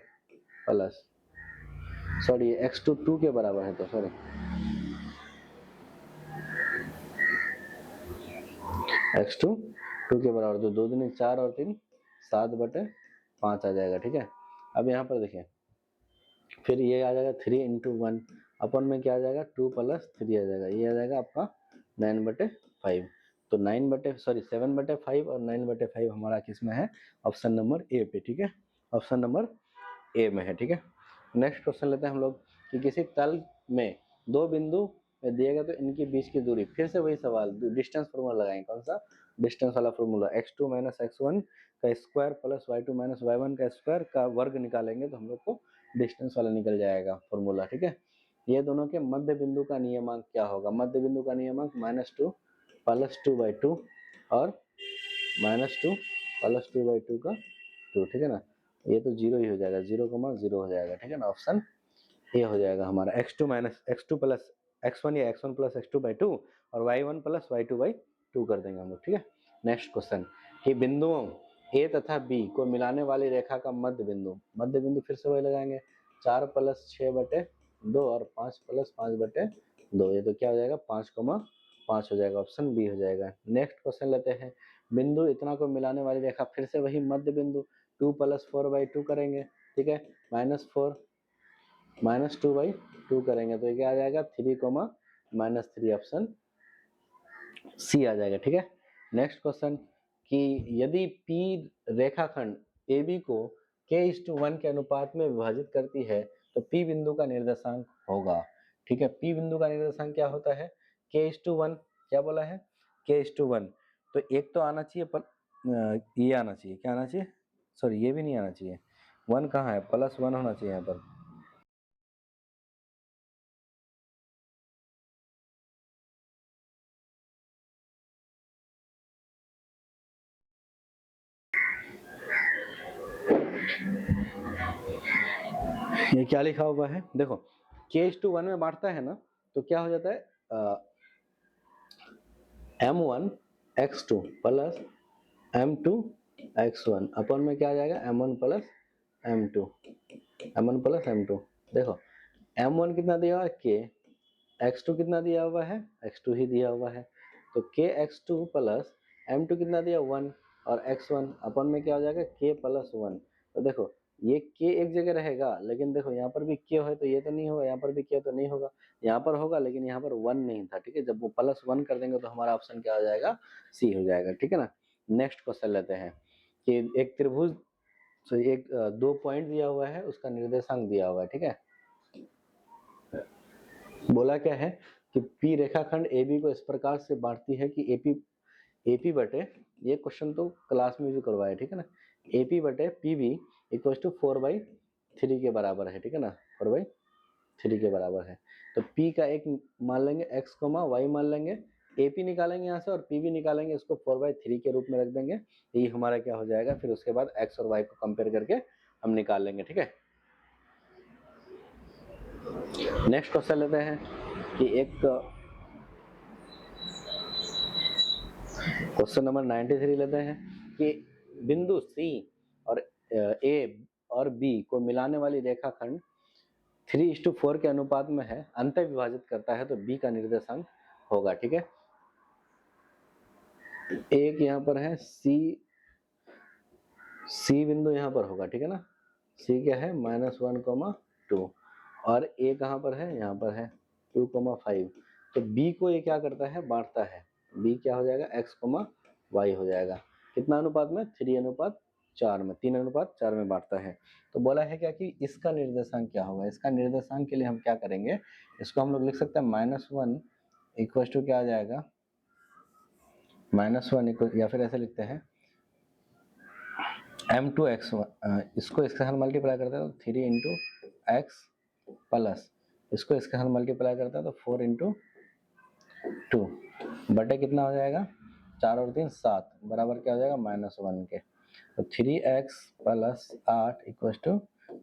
प्लस सॉरी x2 2 के बराबर है, तो सॉरी x2 2 के बराबर, तो 2 दूनी 4 और 3 7 बटे 5 आ जाएगा, ठीक है। अब यहाँ पर देखिए फिर ये आ जाएगा 3 इंटू 1 अपन में क्या आ जाएगा 2 प्लस 3 आ जाएगा, ये आ जाएगा आपका 9 बटे 5। तो 7 बटे 5 और 9 बटे 5 हमारा किस में है, ऑप्शन नंबर ए पे, ठीक है, ऑप्शन नंबर ए में है, ठीक है। नेक्स्ट क्वेश्चन लेते हैं हम लोग कि किसी तल में दो बिंदु दिए गए तो इनके बीच की दूरी, फिर से वही सवाल डिस्टेंस फॉर्मूला लगाएंगे। कौन सा डिस्टेंस वाला फॉर्मूला, x2 माइनस x1 का square plus y2 minus y1 का स्क्वायर का वर्ग निकालेंगे तो हम लोग को डिस्टेंस वाला निकल जाएगा फॉर्मूला, ठीक है। ये दोनों के मध्य बिंदु का नियमांक क्या होगा, मध्य बिंदु का नियमांक -2 प्लस 2/2 और -2 प्लस 2/2 का 2, ठीक है ना। ये तो जीरो ही हो जाएगा, 0,0 हो जाएगा, ठीक है ना। ऑप्शन ये हो जाएगा हमारा x2 minus x2 plus x1 या x1 प्लस x2/2 और y1 प्लस y2/2 कर देंगे हम लोग, ठीक है। नेक्स्ट क्वेश्चन कि बिंदुओं a तथा b को मिलाने वाली रेखा का मध्य बिंदु फिर से वही लगाएंगे 4 प्लस 6/2 और 5 प्लस 5/2, ये तो क्या हो जाएगा 5,5 हो जाएगा, ऑप्शन बी हो जाएगा। नेक्स्ट क्वेश्चन लेते हैं बिंदु इतना को मिलाने वाली रेखा, फिर से वही मध्य बिंदु 2 प्लस 4/2 करेंगे, ठीक है, -4 -2/2 करेंगे तो ये क्या आ जाएगा 3, ऑप्शन सी आ जाएगा, ठीक है। नेक्स्ट क्वेश्चन कि यदि P रेखाखंड AB को k:1 के अनुपात में विभाजित करती है तो P बिंदु का निर्देशांक होगा, ठीक है। P बिंदु का निर्देशांक क्या होता है k:1, क्या बोला है k:1, तो एक तो आना चाहिए पर ये आना चाहिए, क्या आना चाहिए, सॉरी ये भी नहीं आना चाहिए, 1 कहाँ है, +1 होना चाहिए यहाँ पर। ये क्या लिखा हुआ है देखो, k:1 में बांटता है ना तो क्या हो जाता है m1 x2 plus m2 x1 अपन में क्या आ जाएगा m1 प्लस m2। देखो m1 कितना दिया हुआ है k, x2 कितना दिया हुआ है x2 ही दिया हुआ है, तो k x2 प्लस m2 कितना दिया 1 और x1 अपन में क्या हो जाएगा k प्लस 1। तो देखो ये k एक जगह रहेगा लेकिन देखो यहाँ पर भी k है तो ये तो नहीं होगा, यहाँ पर भी k तो नहीं होगा, यहाँ पर होगा लेकिन यहाँ पर 1 नहीं था, ठीक है। जब वो +1 कर देंगे तो हमारा ऑप्शन क्या हो जाएगा सी हो जाएगा, ठीक है ना। नेक्स्ट क्वेश्चन लेते हैं कि एक त्रिभुज तो एक 2 पॉइंट दिया हुआ है उसका निर्देशांक दिया हुआ है, ठीक है। बोला क्या है कि P रेखाखंड AB को इस प्रकार से बांटती है कि AP बटे, ये क्वेश्चन तो क्लास में भी करवाया, ठीक है ना, AP बटे PB इक्वल टू 4/3 के बराबर है, ठीक है ना, 4/3 के बराबर है। तो P का एक मान लेंगे x, y मान लेंगे, AP निकालेंगे यहाँ से और PB निकालेंगे, इसको 4/3 के रूप में रख देंगे, ये हमारा क्या हो जाएगा, फिर उसके बाद x और y को कंपेयर करके हम निकाल लेंगे, ठीक है। नेक्स्ट क्वेश्चन लेते हैं कि एक क्वेश्चन नंबर 93 लेते हैं कि बिंदु C और A और B को मिलाने वाली रेखाखंड 3:4 के अनुपात में है, अंत विभाजित करता है तो B का निर्देशांक होगा, ठीक है। एक यहाँ पर है C बिंदु यहाँ पर होगा, ठीक है ना, सी क्या है -1, और ए कहाँ पर है, यहाँ पर है 2, 5। तो बी को ये क्या करता है, बांटता है। बी क्या हो जाएगा, x, y हो जाएगा। कितना अनुपात में, 3:4 में, 3:4 में बांटता है। तो बोला है क्या कि इसका निर्देशांक क्या होगा। इसका निर्देशांक के लिए हम क्या करेंगे, इसको हम लोग लिख सकते हैं -1 इक्वल टू क्या आ जाएगा, -1 इक्वल, या फिर ऐसे लिखते हैं m2x, इसको इसके साथ मल्टीप्लाई करते हैं तो 3 × x प्लस इसको इसके साथ मल्टीप्लाई करता है तो 4 × 2 बटे कितना हो जाएगा, 4 और 3 7 बराबर क्या हो जाएगा, -1 के। तो 3x प्लस 8 इक्वल टू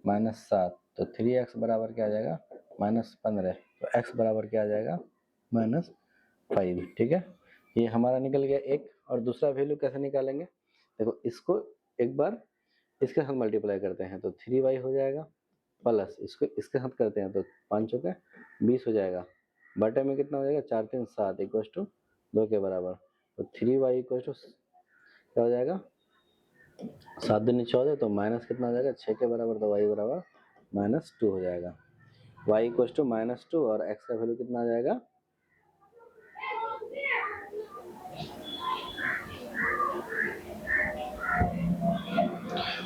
-7। तो 3x बराबर क्या आ जाएगा, -15। तो x बराबर क्या आ जाएगा, -5। ठीक है, ये हमारा निकल गया एक। और दूसरा वैल्यू कैसे निकालेंगे, देखो इसको एक बार इसके साथ मल्टीप्लाई करते हैं तो 3y हो जाएगा, प्लस इसको इसके साथ करते हैं तो 5 × 20 हो जाएगा, बटे में कितना हो जाएगा, 4 3 7 इक्वल टू 2 के बराबर। तो 3y इक्वल टू क्या हो जाएगा, 7 दूनी 14, तो माइनस कितना हो जाएगा, 6 के बराबर। तो y बराबर -2 हो जाएगा। y इक्वल टू -2 और x का वैल्यू कितना आ जाएगा,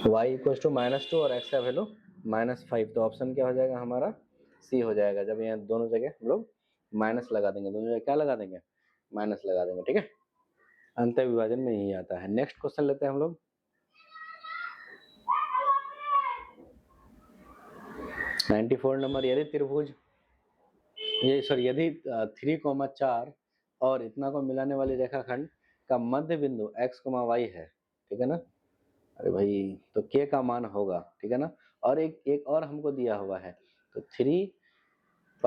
y इक्वल टू -2 और x का वैल्यू -5। तो ऑप्शन क्या हो जाएगा हमारा, सी हो जाएगा। जब यहाँ दोनों जगह हम लोग माइनस लगा देंगे, दोनों जगह क्या लगा देंगे, माइनस लगा देंगे। ठीक है, अंत विभाजन में यही आता है। नेक्स्ट क्वेश्चन लेते हैं हम लोग। 94 नंबर, यदि त्रिभुज यदि 3, 4 और इतना को मिलाने वाली रेखाखंड का मध्य बिंदु x, y है, ठीक है ना। अरे भाई, तो k का मान होगा, ठीक है ना। और एक और हमको दिया हुआ है, तो 3 +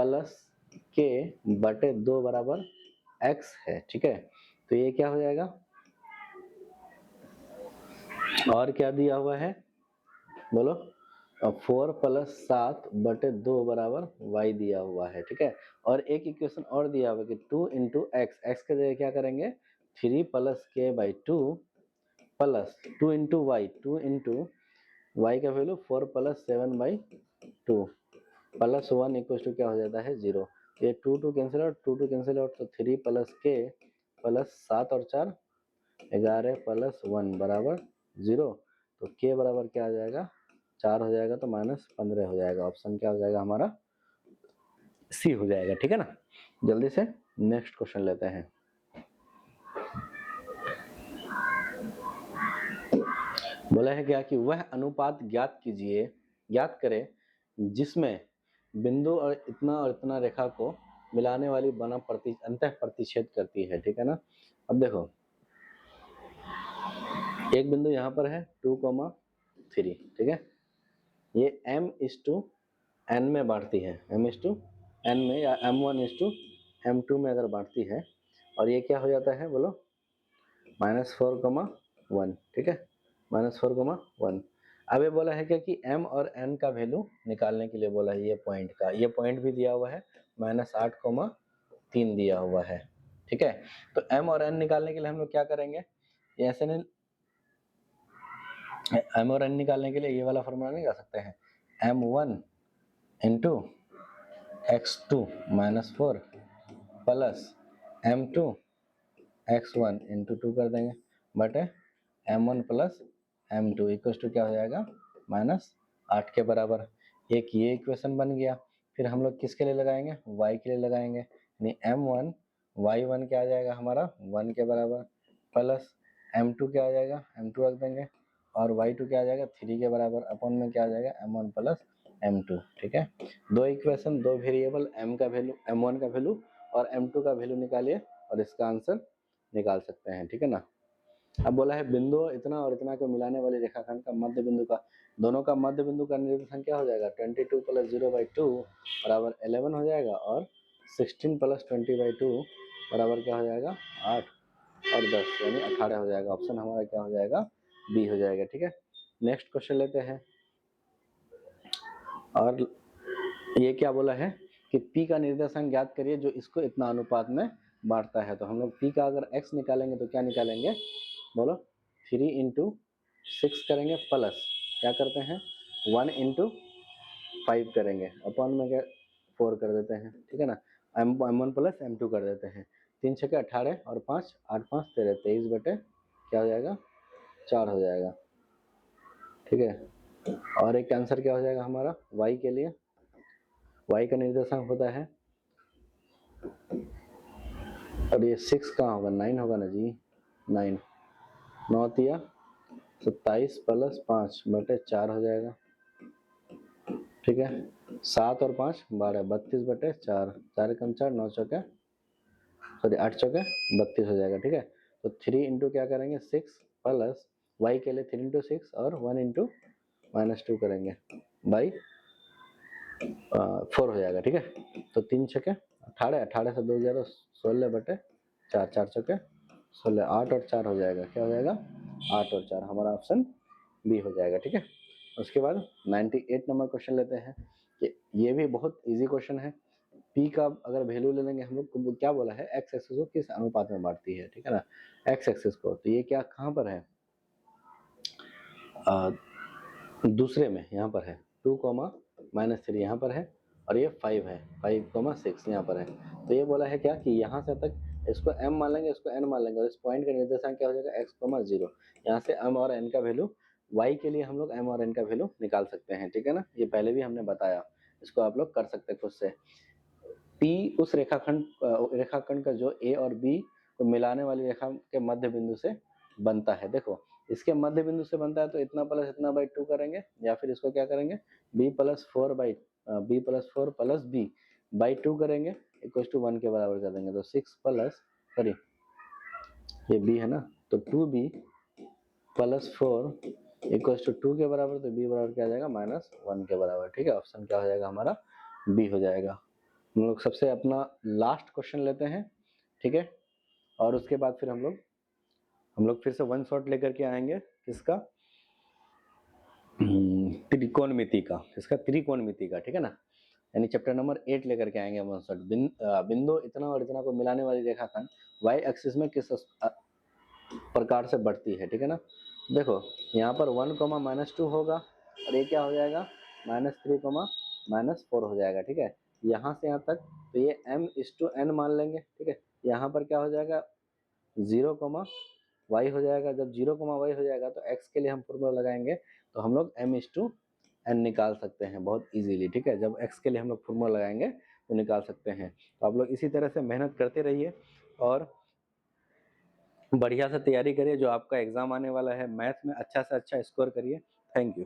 k/2 बराबर x है। ठीक है, तो ये क्या हो जाएगा, और क्या दिया हुआ है बोलो, 4 + 7/2 बराबर y दिया हुआ है। ठीक है, और एक इक्वेशन और दिया हुआ है कि 2 × x, x के जगह क्या करेंगे, 3 + k/2 प्लस 2 × y, 2 × y का वैल्यू 4 + 7/2 प्लस 1 इक्वल टू क्या हो जाता है, 0। ये 2 2 कैंसिल आउट, 2 2 कैंसिल आउट, तो 3 + k प्लस 7 और 4 11 प्लस 1 बराबर 0। तो k बराबर क्या आ जाएगा, 4 हो जाएगा, तो -15 हो जाएगा। ऑप्शन क्या हो जाएगा हमारा, सी हो जाएगा। ठीक है ना। जल्दी से नेक्स्ट क्वेश्चन लेते हैं। बोला है क्या कि वह अनुपात ज्ञात करें जिसमें बिंदु और इतना रेखा को मिलाने वाली बना अंतः प्रतिच्छेद करती है। ठीक है ना। अब देखो, एक बिंदु यहाँ पर है 2, 3, ठीक है। ये m/n में बांटती है, m/n में, या m1/m2 में अगर बांटती है, और ये क्या हो जाता है बोलो, -4, 1। ठीक है, -4, 1। अब ये बोला है क्या कि m और n का वैल्यू निकालने के लिए बोला है। ये पॉइंट का, ये पॉइंट भी दिया हुआ है, -8, 3 दिया हुआ है। ठीक है, तो m और n निकालने के लिए हम लोग क्या करेंगे, ये ऐसे नहीं, m और n निकालने के लिए ये वाला फॉर्मूला नहीं गा सकते हैं, m1 × x2 -4 plus m2 x1 × 2 कर देंगे, बटे m1 + m2 इक्वल टू क्या हो जाएगा, -8 के बराबर। एक ये इक्वेशन बन गया। फिर हम लोग किसके लिए लगाएंगे, y के लिए लगाएंगे, यानी m1 y1 क्या आ जाएगा हमारा, 1 के बराबर, प्लस m2 क्या आ जाएगा, m2 रख देंगे, और y2 क्या आ जाएगा, 3 के बराबर, अपन में क्या आ जाएगा, m1 + m2। ठीक है, दो इक्वेशन, दो वेरिएबल, m का वैल्यू, m1 का वैल्यू और m2 का वैल्यू निकालिए और इसका आंसर निकाल सकते हैं। ठीक है ना। अब बोला है बिंदु इतना और इतना को मिलाने वाली रेखाखंड का मध्य बिंदु का, दोनों का मध्य बिंदु का निर्देशांक क्या हो जाएगा, 22 + 0/2 बराबर 11 हो जाएगा, और 16 + 20/2 बराबर क्या हो जाएगा, 8 और 10 यानी 18 हो जाएगा। ऑप्शन हमारा क्या हो जाएगा, बी हो जाएगा। ठीक है, नेक्स्ट क्वेश्चन लेते हैं। और ये क्या बोला है कि P का निर्देशांक ज्ञात करिए जो इसको इतना अनुपात में बांटता है। तो हम लोग P का अगर x निकालेंगे तो क्या निकालेंगे बोलो, 3 × 6 करेंगे, प्लस क्या करते हैं 1 इंटू 5 करेंगे, अपॉन में क्या 4 कर देते हैं, ठीक है ना, m1 प्लस m2 कर देते हैं, 3 छक्के 18 और 5 8 5 13 23 बटे क्या हो जाएगा 4 हो जाएगा, ठीक है। और एक आंसर क्या हो जाएगा हमारा y के लिए, y का निर्देशांक होता है, और ये 6 कहाँ होगा 9 होगा ना जी, 9 9 तिया 27 प्लस 5 बटे 4 हो जाएगा, ठीक है। 7 और 5 12 32 बटे 4, 4 कम 4 9 चौके सॉरी 8 चौके 32 हो जाएगा, ठीक है। तो 3 इंटू क्या करेंगे 6 प्लस y के लिए 3 इंटू 6 और 1 इंटू -2 करेंगे बाई 4 हो जाएगा, ठीक है। तो 3 छके 18 18 से 2 0 16 बटे 4 4 चौके 16 8 और 4 हो जाएगा, क्या हो जाएगा 8 और 4, हमारा ऑप्शन बी हो जाएगा, ठीक है। उसके बाद 98 नंबर क्वेश्चन लेते हैं कि ये भी बहुत इजी क्वेश्चन है। पी का अगर वैल्यू ले लेंगे हम लोग को, क्या बोला है एक्स एक्सिस को किस अनुपात में बांटती है, ठीक है ना, एक्स एक्सिस को, तो ये क्या कहाँ पर है दूसरे में, यहाँ पर है 2 -3 यहाँ पर है, और ये 5 है 5 6 यहाँ पर है। तो ये बोला है क्या कि यहाँ से तक इसको m मान लेंगे, इसको n मान लेंगे, और इस पॉइंट का निर्देशांक क्या हो जाएगा x, 0। यहाँ से m और n का वैल्यू, y के लिए हम लोग m और n का वैल्यू निकाल सकते हैं, ठीक है ना, ये पहले भी हमने बताया, इसको आप लोग कर सकते हैं खुद से। P उस रेखाखंड का जो a और b को मिलाने वाली रेखा के मध्य बिंदु से बनता है। देखो इसके मध्य बिंदु से बनता है तो इतना प्लस इतना बाई 2 करेंगे, या फिर इसको क्या करेंगे b plus 4 plus b by 2 करेंगे इक्वल टू 1 के बराबर कर देंगे। तो 6 प्लस सॉरी ये b है ना, तो 2b प्लस 4 इक्वल टू 2 के बराबर, तो b बराबर क्या आ जाएगा -1 के बराबर, ठीक है। ऑप्शन क्या हो जाएगा हमारा b हो जाएगा। हम लोग सबसे अपना लास्ट क्वेश्चन लेते हैं, ठीक है, और उसके बाद फिर हम लोग फिर से वन शॉट लेकर के आएंगे किसका त्रिकोणमिति का, इसका त्रिकोणमिति का, ठीक है ना, यानी चैप्टर नंबर 8 लेकर के आएंगे वन शॉट। बिंदु इतना और इतना को मिलाने वाली रेखाखंड y एक्सिस में किस प्रकार से बढ़ती है, ठीक है ना। देखो यहाँ पर 1, -2 होगा, और ये क्या हो जाएगा -3, -4 हो जाएगा, ठीक है। यहाँ से यहाँ तक तो ये m/n मान लेंगे, ठीक है। यहाँ पर क्या हो जाएगा 0, y हो जाएगा। जब 0, y हो जाएगा तो x के लिए हम फॉर्मूला लगाएंगे, तो हम लोग m/n निकाल सकते हैं बहुत इजीली, ठीक है। जब x के लिए हम लोग फॉर्मूला लगाएंगे तो निकाल सकते हैं। तो आप लोग इसी तरह से मेहनत करते रहिए और बढ़िया से तैयारी करिए, जो आपका एग्जाम आने वाला है मैथ में अच्छा से अच्छा स्कोर करिए। Thank you.